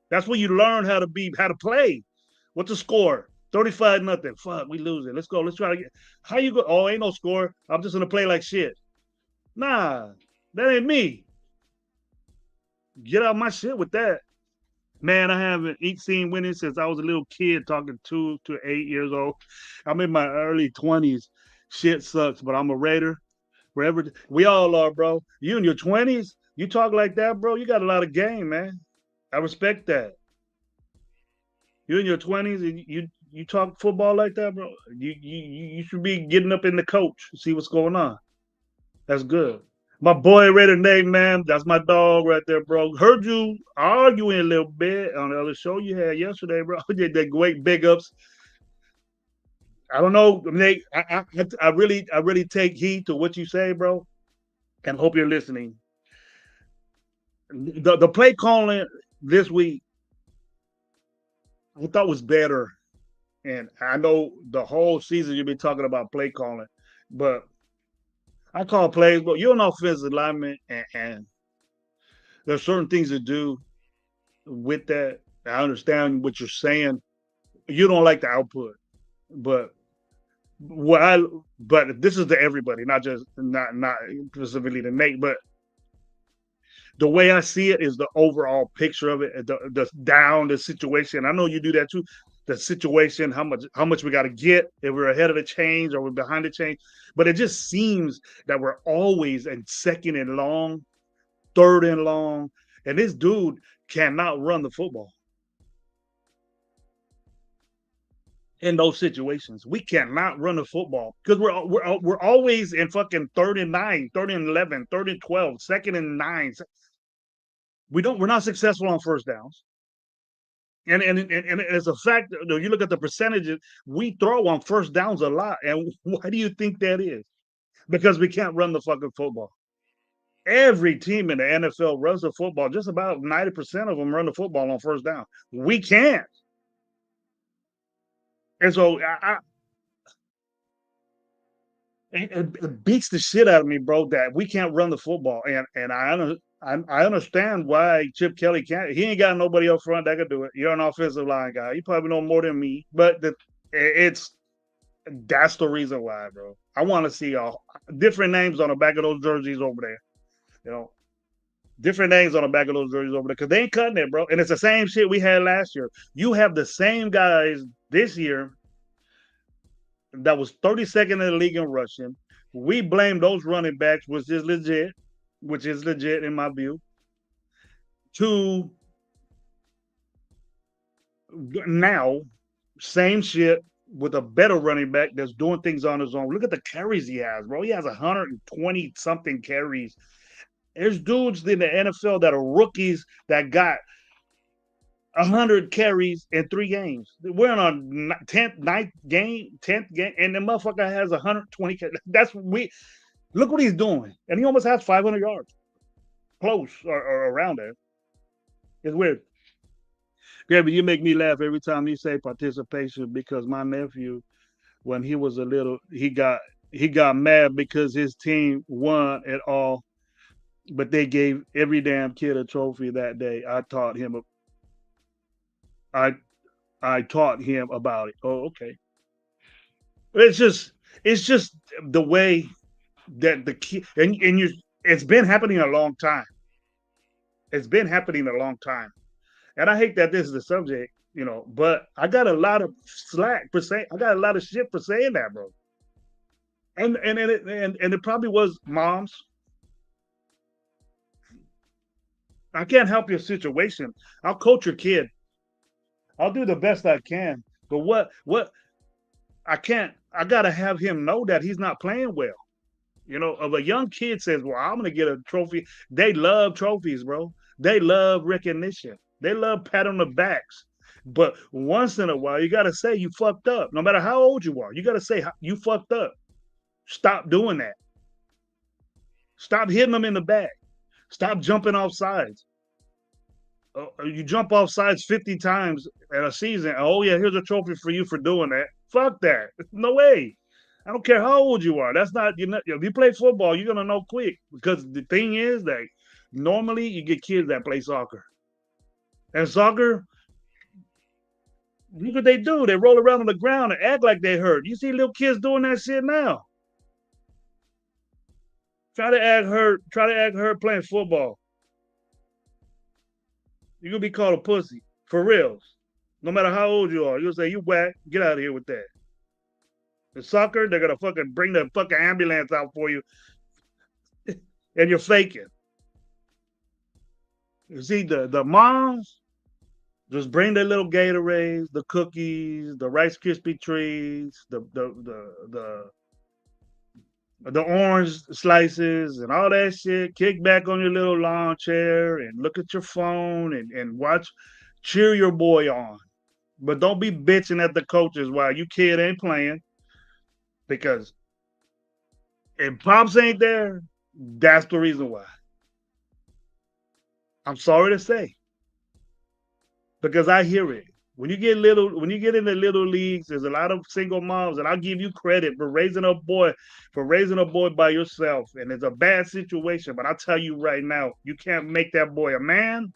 That's where you learn how to play. What's the score? 35 nothing. Fuck, we losing. Let's go. Let's try to get. How you go? Oh, ain't no score. I'm just gonna play like shit. Nah, that ain't me. Get out my shit with that. Man, I haven't seen winning since I was a little kid, talking 2 to 8 years old. I'm in my early 20s. Shit sucks, but I'm a Raider. Wherever we all are, bro. You in your 20s, you talk like that, bro. You got a lot of game, man. I respect that. You in your 20s and you talk football like that, bro. You should be getting up in the coach, see what's going on. That's good. My boy Raider Nate, man, that's my dog right there, bro. Heard you arguing a little bit on the other show you had yesterday, bro. Did that great big ups. I don't know, Nate. I really take heed to what you say, bro, and hope you're listening. The play calling this week I thought was better, and I know the whole season you've been talking about play calling, but I call plays. But you're an offensive lineman, and there's certain things to do with that. I understand what you're saying. You don't like the output, but what I but this is to everybody, not just not specifically to Nate, but the way I see it is the overall picture of it, the situation. I know you do that too. The situation, how much we got to get if we're ahead of the change or we're behind the change. But it just seems that we're always in second and long, third and long, and this dude cannot run the football in those situations. We cannot run the football because we're always in fucking third and 9, third and 11, third and 12, second and 9. We're not successful on first downs. And as a fact, you look at the percentages, we throw on first downs a lot. And why do you think that is? Because we can't run the fucking football. Every team in the NFL runs the football. Just about 90% of them run the football on first down. We can't. And so it beats the shit out of me, bro, that we can't run the football. And I understand why Chip Kelly can't. He ain't got nobody up front that could do it. You're an offensive line guy. You probably know more than me, but it's that's the reason why, bro. I want to see different names on the back of those jerseys over there. You know, different names on the back of those jerseys over there because they ain't cutting it, bro. And it's the same shit we had last year. You have the same guys this year that was 32nd in the league in rushing. We blame those running backs, which is legit in my view, to now, same shit with a better running back that's doing things on his own. Look at the carries he has, bro. He has 120 something carries. There's dudes in the NFL that are rookies that got 100 carries in 3 games. We're in our 10th game, and the motherfucker has 120. That's we. Look what he's doing, and he almost has 500 yards, close or around there. It's weird. Yeah, but you make me laugh every time you say participation because my nephew, when he was a little, he got he got mad because his team won it all, but they gave every damn kid a trophy that day. I I taught him about it. Oh, okay. It's just it's just the way that the kid and you it's been happening a long time. It's been happening a long time. And I hate that this is the subject, but I got a lot of slack for saying I got a lot of shit for saying that, bro. And it probably was moms. I can't help your situation. I'll coach your kid. I'll do the best I can. But what I can't I gotta have him know that he's not playing well. If a young kid says, "Well, I'm gonna get a trophy," they love trophies, bro. They love recognition. They love pat on the backs. But once in a while, you gotta say you fucked up. No matter how old you are, you gotta say you fucked up. Stop doing that. Stop hitting them in the back. Stop jumping off sides. You jump off sides 50 times in a season. Oh yeah, here's a trophy for you for doing that. Fuck that. No way. I don't care how old you are. That's not you know. If you play football, you're gonna know quick because the thing is that normally you get kids that play soccer. And soccer, look what they do. They roll around on the ground and act like they hurt. You see little kids doing that shit now. Try to act hurt. Try to act hurt playing football. You're gonna be called a pussy for reals. No matter how old you are, you'll say you whack. Get out of here with that. In soccer, they're gonna fucking bring the fucking ambulance out for you, and you're faking. You see the moms just bring their little Gatorades, the cookies, the Rice Krispie treats, the orange slices and all that shit. Kick back on your little lawn chair and look at your phone and watch, cheer your boy on. But don't be bitching at the coaches while you kid ain't playing because if Pops ain't there, that's the reason why. I'm sorry to say because I hear it. When you get in the little leagues, there's a lot of single moms, and I'll give you credit for raising a boy by yourself. And it's a bad situation, but I'll tell you right now, you can't make that boy a man,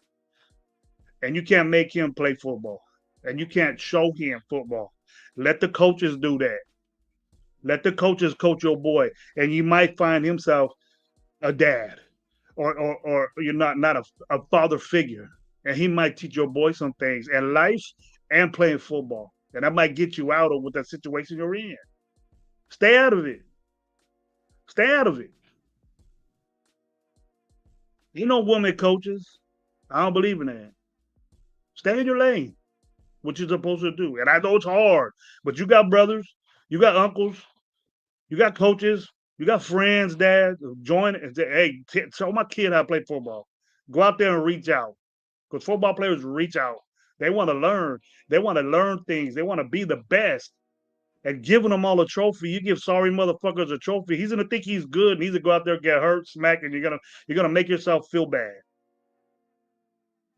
and you can't make him play football, and you can't show him football. Let the coaches do that. Let the coaches coach your boy, and you might find himself a dad, or you're not a father figure, and he might teach your boy some things in life and playing football, and that might get you out of what that situation you're in. Stay out of it. Stay out of it. You know, women coaches. I don't believe in that. Stay in your lane. What you're supposed to do, and I know it's hard, but you got brothers, you got uncles, you got coaches, you got friends, dad. Join and say, hey, show my kid how to play football. Go out there and reach out. Because football players reach out. They want to learn. They want to learn things. They want to be the best. And giving them all a trophy, you give sorry motherfuckers a trophy. He's gonna think he's good, and he's gonna go out there and get hurt, smacked, and you're gonna make yourself feel bad.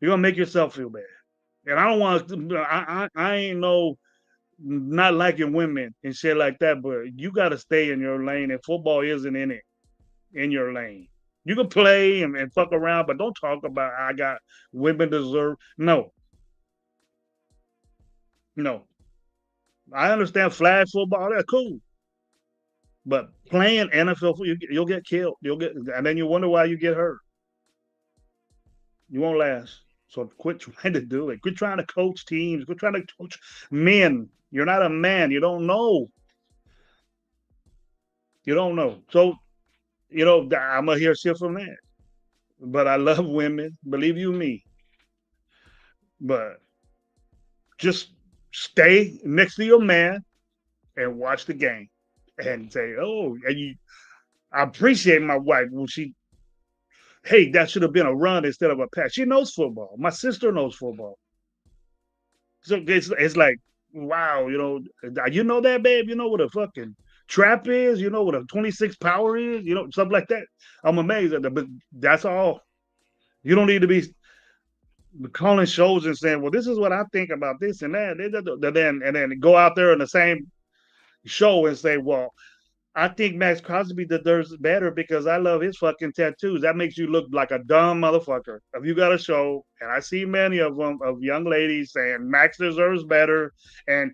You're gonna make yourself feel bad. And I don't want to. I ain't no not liking women and shit like that, but you got to stay in your lane, and football isn't in your lane. You can play and fuck around, but don't talk about I got women deserve. No, no. I understand flag football. That's cool, but playing NFL, you'll get killed. And then you wonder why you get hurt. You won't last. So quit trying to do it. Quit trying to coach teams. Quit trying to coach men. You're not a man. You don't know. You don't know. So I'm gonna hear shit from that. But I love women. Believe you me. But just stay next to your man and watch the game and say, oh, and I appreciate my wife when hey, that should have been a run instead of a pass. She knows football. My sister knows football. So it's like, wow, you know that, babe? You know what a fucking trap is? You know what a 26 power is? Stuff like that. I'm amazed at that, but that's all. You don't need to be calling shows and saying, well, this is what I think about this and that. And then go out there in the same show and say, well, I think Max Crosby deserves better because I love his fucking tattoos. That makes you look like a dumb motherfucker. If you got a show, and I see many of them of young ladies saying Max deserves better, and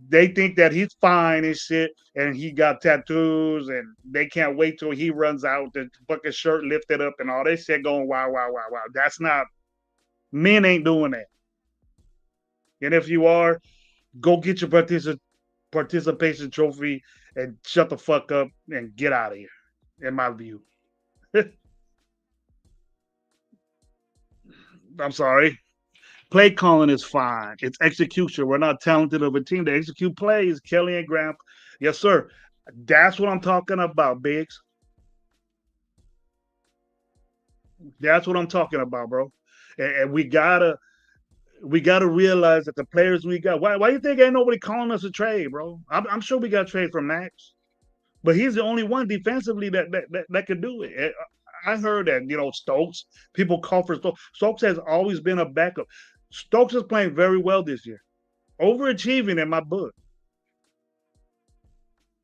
they think that he's fine and shit, and he got tattoos, and they can't wait till he runs out, the fucking shirt lifted up, and all this shit going wow, wow, wow, wow. That's not men ain't doing that. And if you are, go get your participation trophy and shut the fuck up and get out of here. In my view, I'm sorry. Play calling is fine. It's execution. We're not talented of a team to execute plays. Kelly and Graham, yes sir. That's what I'm talking about, Biggs. That's what I'm talking about, bro. And we gotta realize that the players we got. Why you think ain't nobody calling us a trade, bro? I'm sure we got trade from Max, but he's the only one defensively that could do it. I heard that Stokes. People call for Stokes. Stokes has always been a backup. Stokes is playing very well this year, overachieving in my book.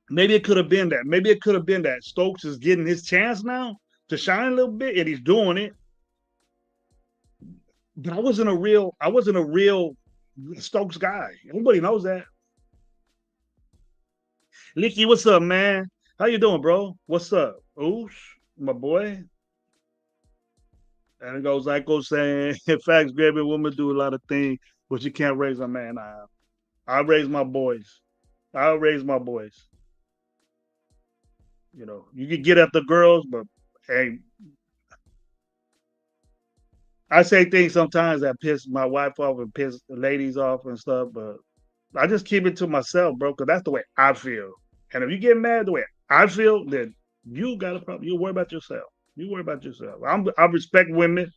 Maybe it could have been that. Maybe it could have been that Stokes is getting his chance now to shine a little bit, and he's doing it. But I wasn't a real Stokes guy. Everybody knows that. Licky, what's up, man? How you doing, bro? What's up? Oosh, my boy. And it goes like saying, in fact, baby, women do a lot of things, but you can't raise a man. I raise my boys. I raise my boys. You can get at the girls, but hey, I say things sometimes that piss my wife off and piss the ladies off and stuff, but I just keep it to myself, bro, because that's the way I feel. And if you get mad the way I feel, then you got a problem. You worry about yourself. You worry about yourself. I respect women.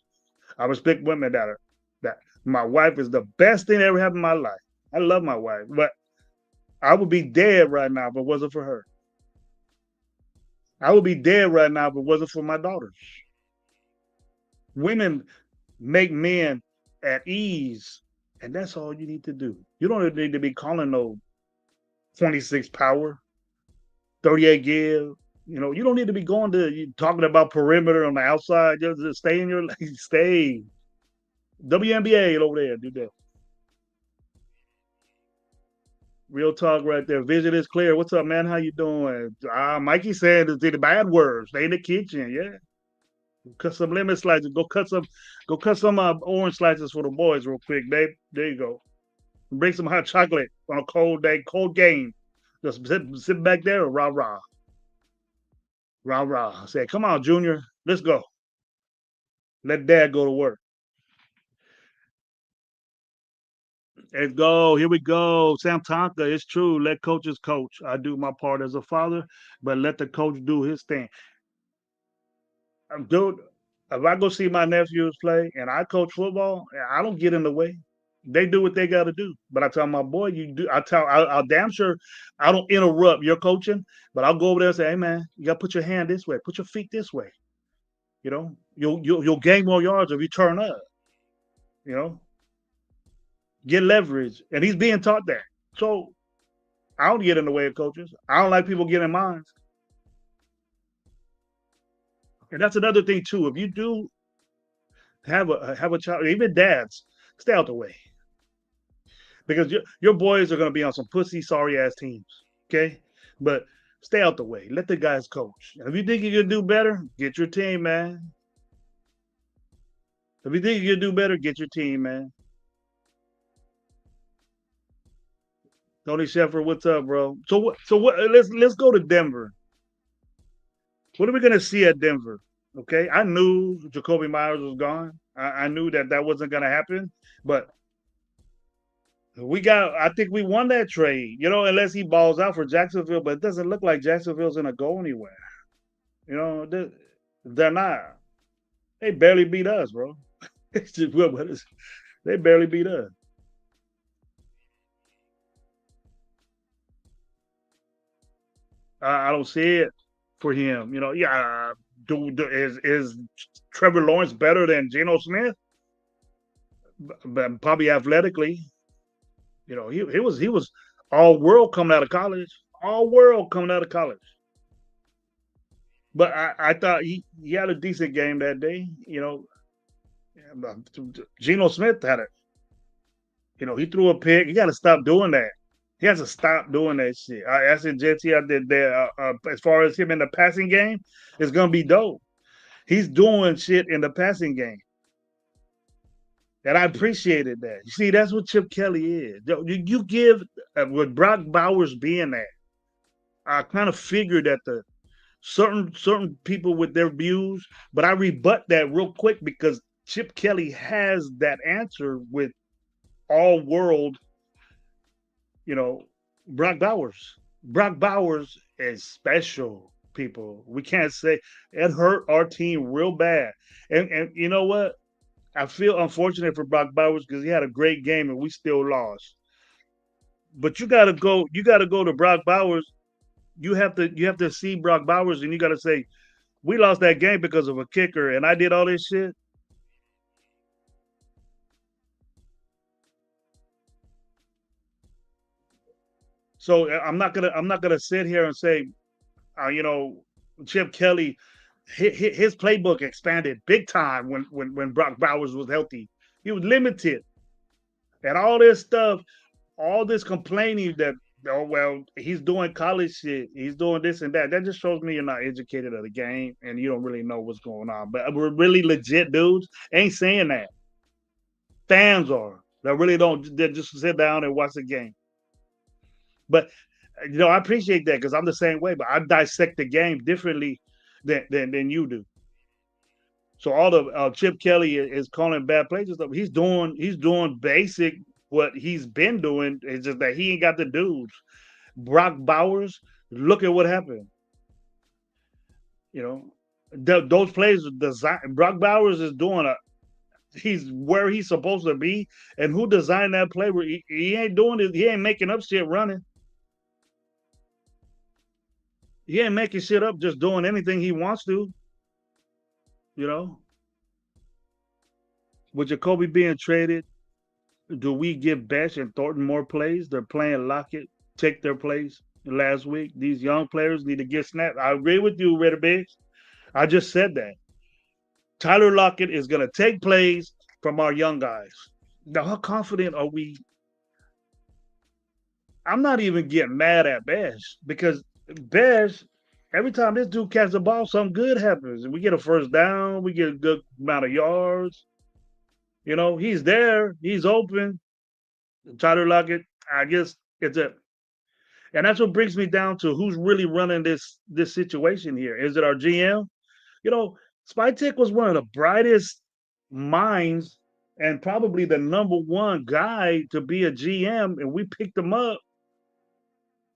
I respect women that my wife is the best thing that ever happened in my life. I love my wife, but I would be dead right now if it wasn't for her. I would be dead right now if it wasn't for my daughters. Women make men at ease, and that's all you need to do. You don't need to be calling no 26 power, 38 give. You don't need to be going to talking about perimeter on the outside. Just stay in your stay. WNBA over there, do that. Real talk right there. Vision is clear. What's up, man? How you doing? Mikey said the bad words. Stay in the kitchen. Yeah. Cut some lemon slices. Go cut some orange slices for the boys real quick, babe. There you go. Bring some hot chocolate on a cold day, cold game. Just sit back there and rah rah. Rah rah. I said, come on, Junior. Let's go. Let dad go to work. Let's go. Here we go. Sam Tonka, it's true. Let coaches coach. I do my part as a father, but let the coach do his thing. Dude, if I go see my nephews play and I coach football, I don't get in the way. They do what they got to do. But I tell my boy, you do. I'll damn sure I don't interrupt your coaching, but I'll go over there and say, hey man, you got to put your hand this way, put your feet this way. You'll gain more yards if you turn up. You know, get leverage, and he's being taught that. So I don't get in the way of coaches. I don't like people getting in mine. And that's another thing too. If you do have a child, even dads, stay out the way because your boys are going to be on some pussy sorry ass teams. Okay, but stay out the way. Let the guys coach. And if you think you can do better, get your team, man. If you think you can do better, get your team, man. Tony Sheffer, what's up, bro? So what? So what? Let's go to Denver. What are we going to see at Denver? Okay, I knew Jacoby Myers was gone. I knew that wasn't going to happen, but I think we won that trade, unless he balls out for Jacksonville, but it doesn't look like Jacksonville's going to go anywhere. They're not. They barely beat us, bro. They barely beat us. I don't see it for him. Yeah. Is Trevor Lawrence better than Geno Smith? But probably athletically. He was all world coming out of college. all world coming out of college. But I thought he had a decent game that day. Geno Smith had it. He threw a pick. He got to stop doing that. He has to stop doing that shit. I said JT, I did that. As far as him in the passing game, it's gonna be dope. He's doing shit in the passing game. And I appreciated that. You see, that's what Chip Kelly is. You give with Brock Bowers being that. I kind of figured that the certain people with their views, but I rebut that real quick because Chip Kelly has that answer with all world, you know, Brock Bowers. Brock Bowers is special, people. We can't say it hurt our team real bad. And you know what? I feel unfortunate for Brock Bowers because he had a great game and we still lost. But you gotta go to Brock Bowers. You have to see Brock Bowers and you gotta say, we lost that game because of a kicker and I did all this shit. So I'm not gonna sit here and say, uh, you know, Chip Kelly, his playbook expanded big time when Brock Bowers was healthy. He was limited, and all this stuff, all this complaining that, oh well, he's doing college shit, he's doing this and that. That just shows me you're not educated of the game and you don't really know what's going on. But we're really legit dudes ain't saying that. Fans are that really don't. They just sit down and watch the game. But I appreciate that because I'm the same way. But I dissect the game differently than you do. So all the Chip Kelly is calling bad plays and stuff. He's doing basic what he's been doing. It's just that he ain't got the dudes. Brock Bowers, look at what happened. You know, those plays design. Brock Bowers is doing a. He's where he's supposed to be, and who designed that play? Where he ain't doing it. He ain't making up shit running. He ain't making shit up. Just doing anything he wants to. You know, with Jacoby being traded, do we give Besh and Thornton more plays? They're playing Lockett, take their place last week. These young players need to get snapped. I agree with you, Red Biggs. I just said that. Tyler Lockett is going to take plays from our young guys. Now, how confident are we? I'm not even getting mad at Besh because Besh, every time this dude catches the ball, something good happens. We get a first down, we get a good amount of yards. He's there, he's open. Tyler Lockett, I guess it's a, and that's what brings me down to who's really running this situation here. Is it our GM? You know, Spytek was one of the brightest minds and probably the number one guy to be a GM, and we picked him up,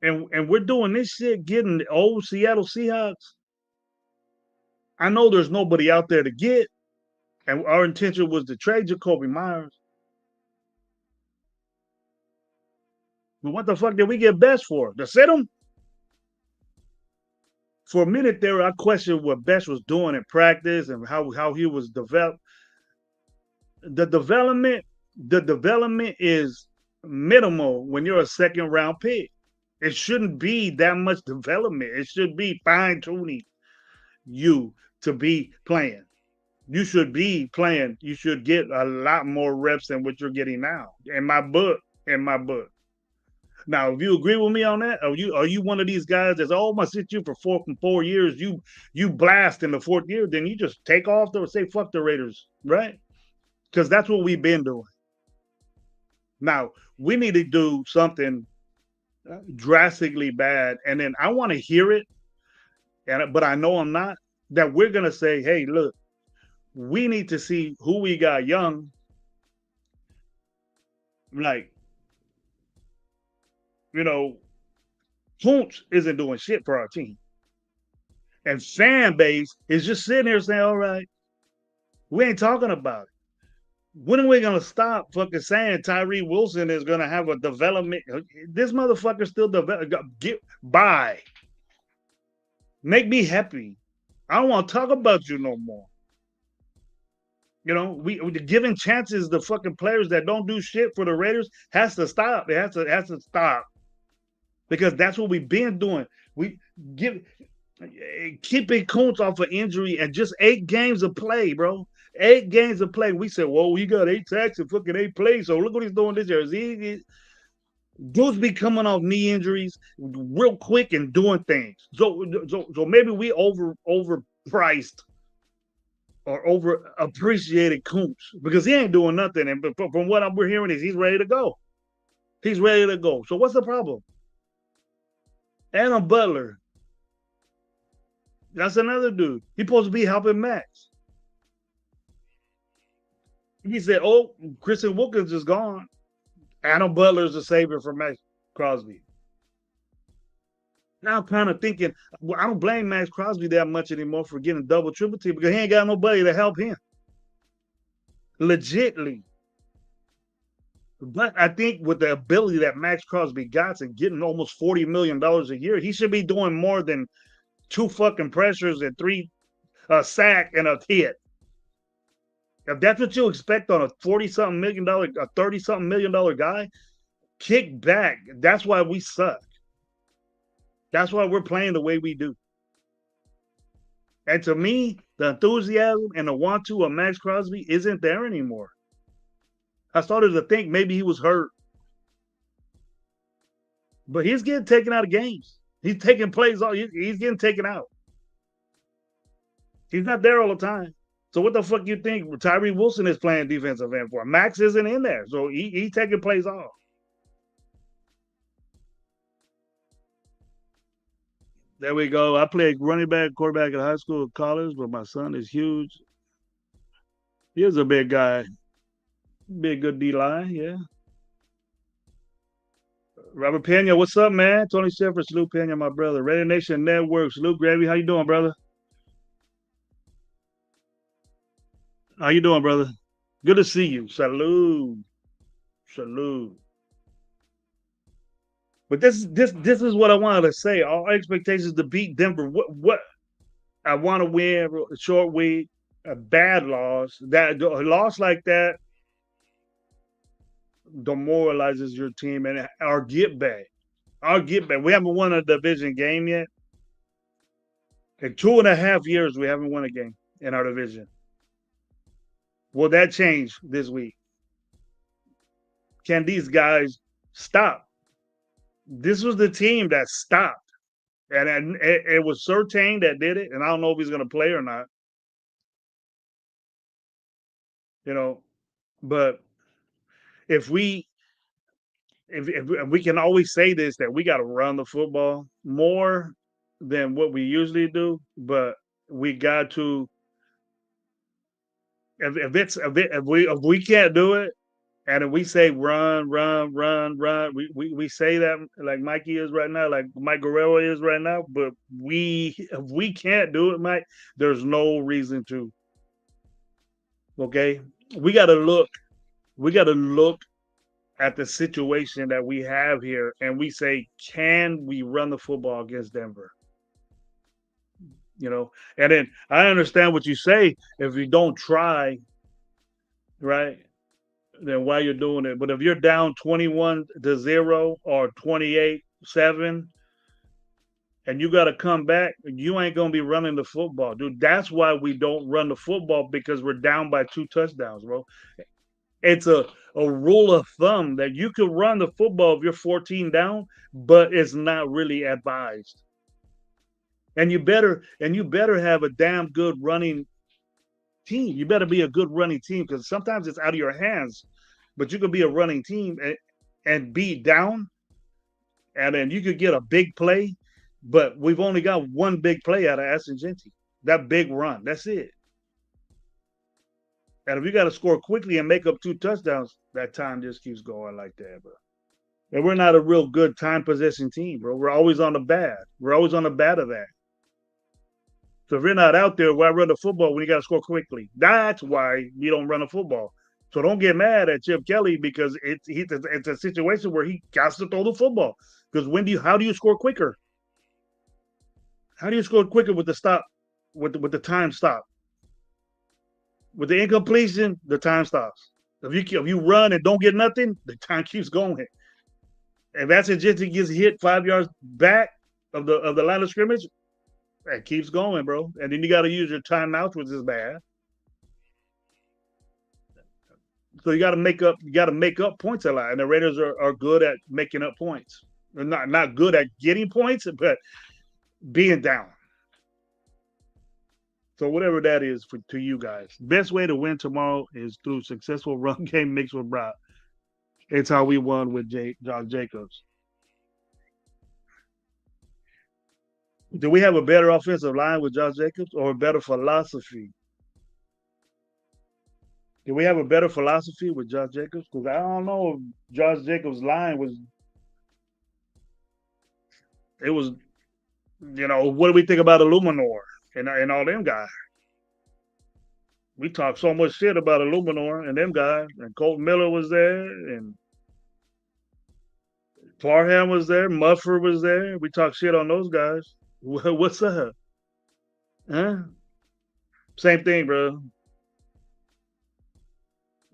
and we're doing this shit, getting the old Seattle Seahawks. I know there's nobody out there to get, and our intention was to trade Jacoby Myers. But what the fuck did we get Best for? To sit him? For a minute there, I questioned what Best was doing in practice and how he was developed. The development, the development is minimal when you're a second round pick. It shouldn't be that much development. It should be fine tuning you to be playing. You should be playing. You should get a lot more reps than what you're getting now. In my book, in my book. Now, if you agree with me on that, are you one of these guys that's I'm gonna sit you for 4 years? You blast in the fourth year, then you just take off or say fuck the Raiders, right? Because that's what we've been doing. Now we need to do something drastically bad, and then I want to hear it, but I know I'm not. That we're gonna say, hey, look, we need to see who we got young. Like, you know, Hoops isn't doing shit for our team. And fan base is just sitting there saying, all right, we ain't talking about it. When are we gonna stop fucking saying Tyree Wilson is gonna have a development? This motherfucker still develop. Get by. Make me happy. I don't want to talk about you no more. We giving chances to fucking players that don't do shit for the Raiders has to stop. It has to stop. because that's what we've been doing. We give keeping Kuntz off of injury and just 8 games of play, bro. 8 games of play. We said, well, he got 8 sacks and fucking 8 plays. So look what he's doing this year. Dudes be coming off knee injuries real quick and doing things. So maybe we overpriced or over appreciated Kuntz because he ain't doing nothing. And from what we're hearing is he's ready to go. He's ready to go. So what's the problem? Adam Butler, that's another dude. He's supposed to be helping Max. He said, "Oh, Christian Wilkins is gone. Adam Butler's the savior for Max Crosby." Now I'm kind of thinking, well, I don't blame Max Crosby that much anymore for getting double, triple team because he ain't got nobody to help him. Legitly. But I think with the ability that Max Crosby got and getting almost $40 million a year, he should be doing more than 2 fucking pressures and 3 a sack and a hit. If that's what you expect on a $40-something million, a $30-something million guy, kick back. That's why we suck. That's why we're playing the way we do. And to me, the enthusiasm and the want-to of Max Crosby isn't there anymore. I started to think maybe he was hurt. But he's getting taken out of games. He's taking plays. He's getting taken out. He's not there all the time. So what the fuck you think Tyree Wilson is playing defensive end for? Max isn't in there. So he's taking plays off. There we go. I played running back, quarterback in high school, college, but my son is huge. He is a big guy. Big good D line, yeah. Robert Pena, what's up, man? Tony Shepard, Salute Pena, my brother. Ready Nation Network, Salute Gravy. How you doing, brother? How you doing, brother? Good to see you. Salute. Salute. But this is what I wanted to say. Our expectations to beat Denver. What I want to win a short week, a bad loss. That a loss like that demoralizes your team and our get back. Our get back. We haven't won a division game yet. In 2.5 years, we haven't won a game in our division. Will that change this week? Can these guys stop? This was the team that stopped. And it was Surtain that did it. And I don't know if he's going to play or not. You know, but if we can always say this, that we got to run the football more than what we usually do, but we got to if we can't do it, and if we say run, we say that like Mikey is right now, like Mike Guerrero is right now, but if we can't do it, Mike, there's no reason to. Okay, we got to look at the situation that we have here, and we say, can we run the football against Denver? You know, and then I understand what you say. If you don't try, right, then why you're doing it. But if you're down 21-0 or 28-7, and you got to come back, you ain't gonna be running the football, dude. That's why we don't run the football, because we're down by 2 touchdowns, bro. It's a rule of thumb that you can run the football if you're 14 down, but it's not really advised. And you better have a damn good running team. You better be a good running team, because sometimes it's out of your hands, but you could be a running team and be down, and then you could get a big play, but we've only got one big play out of Aston Genty. That big run. That's it. And if you got to score quickly and make up 2 touchdowns, that time just keeps going like that, bro. And we're not a real good time possession team, bro. We're always on the bad. We're always on the bad of that. So if you're not out there, why run the football when you got to score quickly? That's why you don't run the football. So don't get mad at Chip Kelly, because it's a situation where he got to throw the football. Because how do you score quicker? How do you score quicker with the stop, with the time stop? With the incompletion, the time stops. If you run and don't get nothing, the time keeps going. If that's a Jitty gets hit 5 yards back of the line of scrimmage, it keeps going, bro. And then you got to use your timeouts, which is bad. So you got to make up. You got to make up points a lot, and the Raiders are good at making up points. They're not good at getting points, but being down. So whatever that is to you guys, best way to win tomorrow is through successful run game mixed with Brock. It's how we won with Josh Jacobs. Do we have a better offensive line with Josh Jacobs or a better philosophy? Do we have a better philosophy with Josh Jacobs? Because I don't know if Josh Jacobs' line was. It was, what do we think about Illuminor and all them guys? We talked so much shit about Illuminor and them guys, and Colt Miller was there, and Parham was there, Muffer was there. We talked shit on those guys. What's up? Huh? Same thing, bro.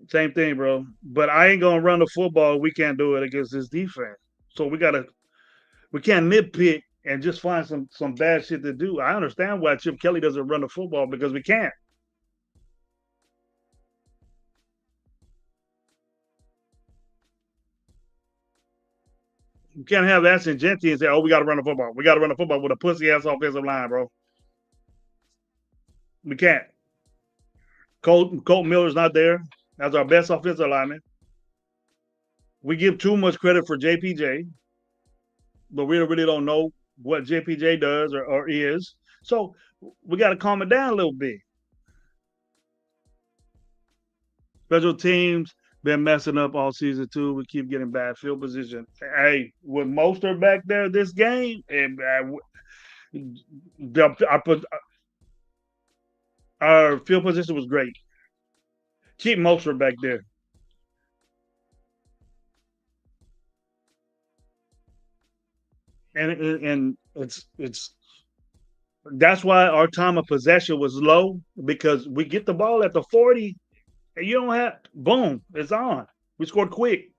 Same thing, bro. But I ain't gonna run the football. We can't do it against this defense. So we can't nitpick and just find some bad shit to do. I understand why Chip Kelly doesn't run the football because we can't. You can't have Ashton Genty and say, "Oh, we got to run the football. We got to run the football with a pussy ass offensive line, bro." We can't. Colt Miller's not there. That's our best offensive lineman. We give too much credit for JPJ, but we really don't know what JPJ does or is. So we got to calm it down a little bit. Special teams been messing up all season too. We keep getting bad field position. Hey, with Mostert back there this game, and our field position was great. Keep Mostert back there. And it's that's why our time of possession was low because we get the ball at the 40 and you don't have boom, it's on. We scored quick.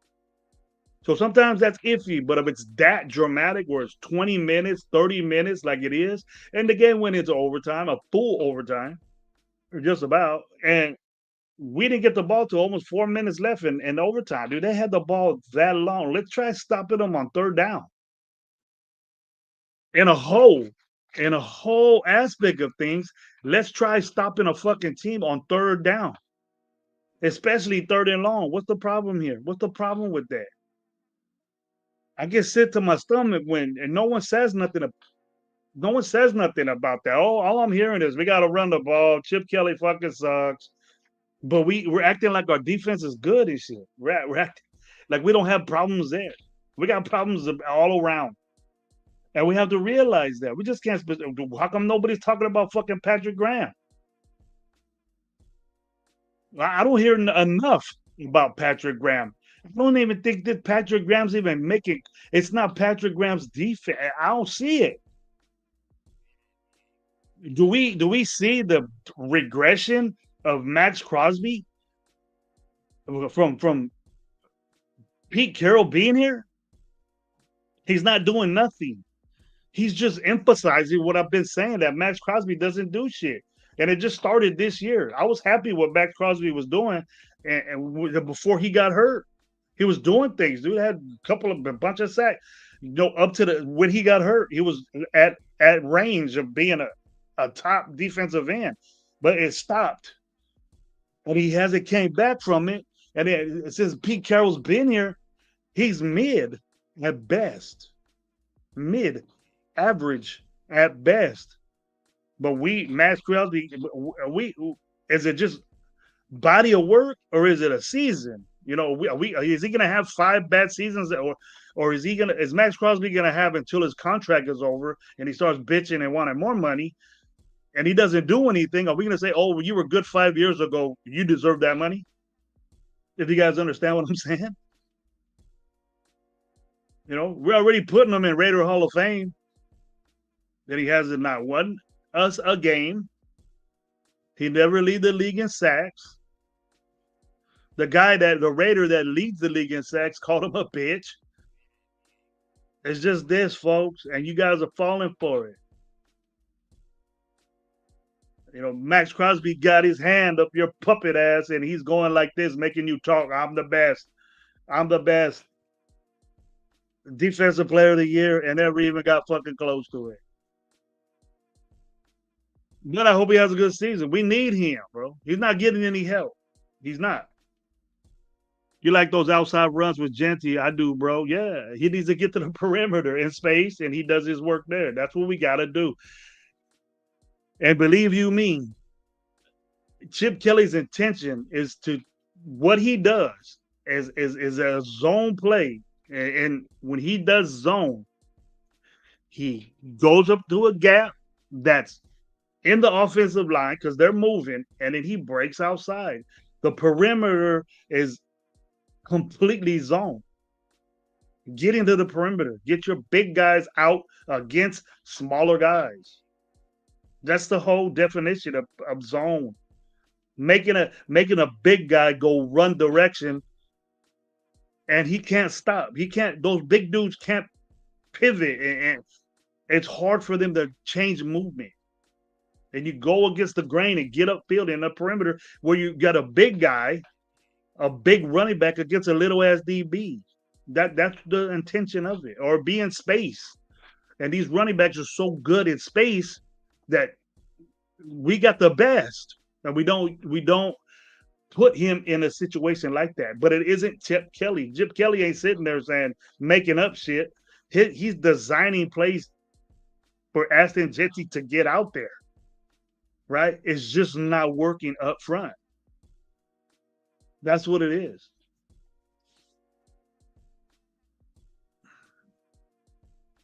So sometimes that's iffy, but if it's that dramatic where it's 20 minutes, 30 minutes like it is, and the game went into overtime, a full overtime, or just about, and we didn't get the ball to almost 4 minutes left in overtime. Dude, they had the ball that long. Let's try stopping them on third down. In a whole, in a whole aspect of things, let's try stopping a fucking team on third down, especially third and long. What's the problem here? What's the problem with that? I get sick to my stomach when and no one says nothing. No one says nothing about that. Oh, all I'm hearing is we got to run the ball. Chip Kelly fucking sucks. But we're acting like our defense is good and shit. We're acting like we don't have problems there. We got problems all around. And we have to realize that. We just can't. How come nobody's talking about fucking Patrick Graham? I don't hear enough about Patrick Graham. I don't even think that Patrick Graham's even making. It's not Patrick Graham's defense. I don't see it. Do we see the regression of Max Crosby from Pete Carroll being here? He's not doing nothing. He's just emphasizing what I've been saying that Max Crosby doesn't do shit. And it just started this year. I was happy what Max Crosby was doing, and before he got hurt, he was doing things. Dude had a bunch of sacks. Up to the when he got hurt, he was at range of being a top defensive end, but it stopped, and he hasn't came back from it. And since Pete Carroll's been here, he's mid at best, mid average at best. But Max Crosby, we is it just body of work or is it a season? Is he gonna have 5 bad seasons or is Max Crosby gonna have until his contract is over and he starts bitching and wanting more money and he doesn't do anything? Are we gonna say, oh, well, you were good 5 years ago, you deserve that money? If you guys understand what I'm saying, we're already putting him in Raider Hall of Fame. That he hasn't not won us a game. He never lead the league in sacks. The Raider that leads the league in sacks called him a bitch. It's just this, folks, and you guys are falling for it. You know, Max Crosby got his hand up your puppet ass, and he's going like this, making you talk. I'm the best. I'm the best defensive player of the year, and never even got fucking close to it. But I hope he has a good season. We need him, bro. He's not getting any help. He's not. You like those outside runs with Genty? I do, bro. Yeah, he needs to get to the perimeter in space, and he does his work there. That's what we got to do. And believe you me, Chip Kelly's intention is to what he does is a zone play, and when he does zone, he goes up to a gap that's in the offensive line because they're moving, and then he breaks outside. The perimeter is completely zoned. Get into the perimeter. Get your big guys out against smaller guys. That's the whole definition of zone. Making a big guy go run direction, and he can't stop. He can't. Those big dudes can't pivot, and it's hard for them to change movement. And you go against the grain and get upfield in the perimeter where you got a big guy, a big running back against a little ass DB. That's the intention of it. Or be in space. And these running backs are so good in space that we got the best. And we don't put him in a situation like that. But it isn't Chip Kelly. Chip Kelly ain't sitting there saying making up shit. He's designing plays for Aston Jetty to get out there. Right? It's just not working up front. That's what it is.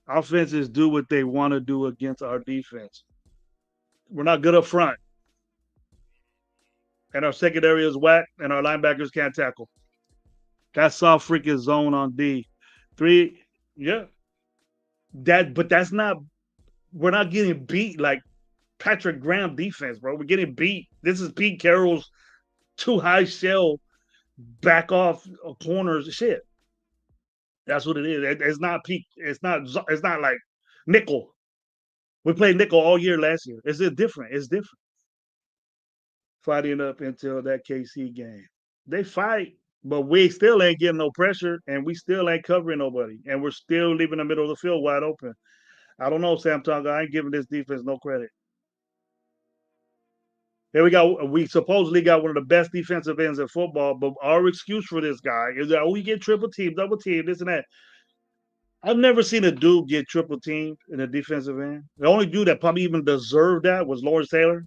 Offenses do what they want to do against our defense. We're not good up front, and our secondary is whack, and our linebackers can't tackle. That's soft freaking zone on D. Three, yeah. But that's not. We're not getting beat like Patrick Graham defense, bro. We're getting beat. This is Pete Carroll's too high shell, back off corners shit. That's what it is. It's not peak. It's not. It's not like nickel. We played nickel all year last year. It's different. It's different. Fighting up until that KC game. They fight, but we still ain't getting no pressure, and we still ain't covering nobody, and we're still leaving the middle of the field wide open. I don't know, Sam Tonga. I ain't giving this defense no credit. Here we go. We supposedly got one of the best defensive ends in football, but our excuse for this guy is that we get triple team, double team, this and that. I've never seen a dude get triple teamed in a defensive end. The only dude that probably even deserved that was Lawrence Taylor.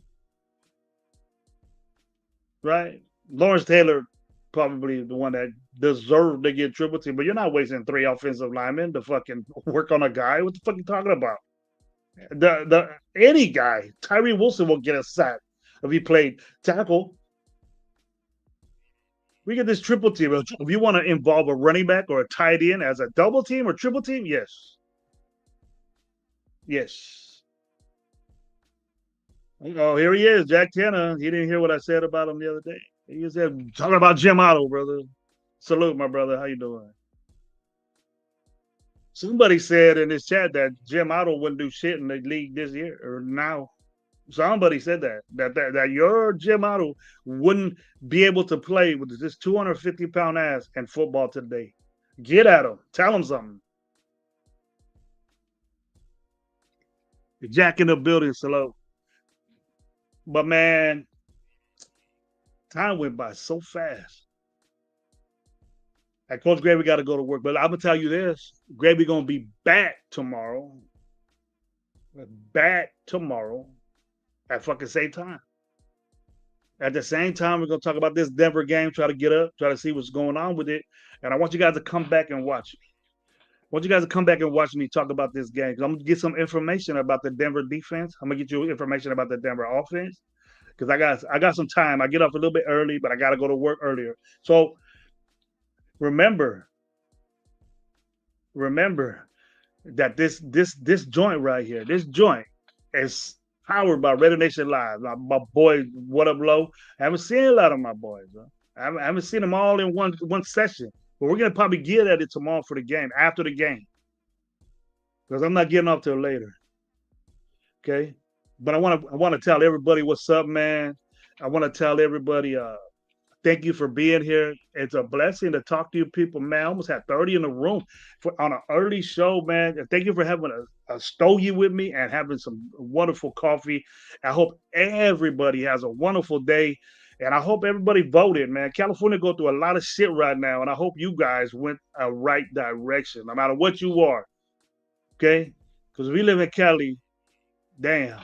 Right? Lawrence Taylor probably the one that deserved to get triple team, but you're not wasting 3 offensive linemen to fucking work on a guy. What the fuck are you talking about? The any guy, Tyree Wilson will get a sack if he played tackle. We get this triple team. If you want to involve a running back or a tight end as a double team or triple team, yes. Yes. Oh, here he is, Jack Tanner. He didn't hear what I said about him the other day. He said talking about Jim Otto, brother. Salute, my brother. How you doing? Somebody said in this chat that Jim Otto wouldn't do shit in the league this year or now. Somebody said that your Jim Otto wouldn't be able to play with this 250-pound ass in football today. Get at him. Tell him something. Jack in the building, salute. But man, time went by so fast. And Coach Gravy got to go to work. But I'm gonna tell you this: Gravy gonna be back tomorrow. Back tomorrow at fucking same time. At the same time, we're gonna talk about this Denver game. Try to get up, try to see what's going on with it. And I want you guys to come back and watch. I want you guys to come back and watch me talk about this game because I'm gonna get some information about the Denver defense. I'm gonna get you information about the Denver offense because I got some time. I get off a little bit early, but I got to go to work earlier. So remember that this joint right here, this joint is powered by Raider Nation Live. My boy, what up, Low? I haven't seen a lot of my boys. Bro. I haven't seen them all in one session. But we're gonna probably get at it tomorrow for the game, after the game. because I'm not getting off till later. Okay, but I want to tell everybody what's up, man. I want to tell everybody thank you for being here. It's a blessing to talk to you people, man. I almost had 30 in the room on an early show, man. And thank you for having a stogie with me and having some wonderful coffee. I hope everybody has a wonderful day. And I hope everybody voted, man. California go through a lot of shit right now. And I hope you guys went a right direction, no matter what you are. Okay? Because we live in Cali, damn,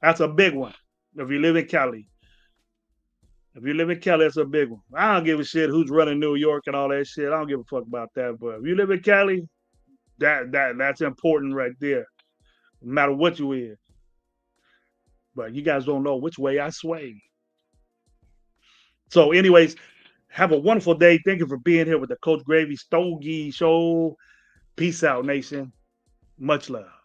that's a big one. If you live in Cali. If you live in Cali, that's a big one. I don't give a shit who's running New York and all that shit. I don't give a fuck about that. But if you live in Cali, that's important right there. No matter what you is. But you guys don't know which way I sway. So, anyways, have a wonderful day. Thank you for being here with the Coach Gravy Stogie Show. Peace out, nation. Much love.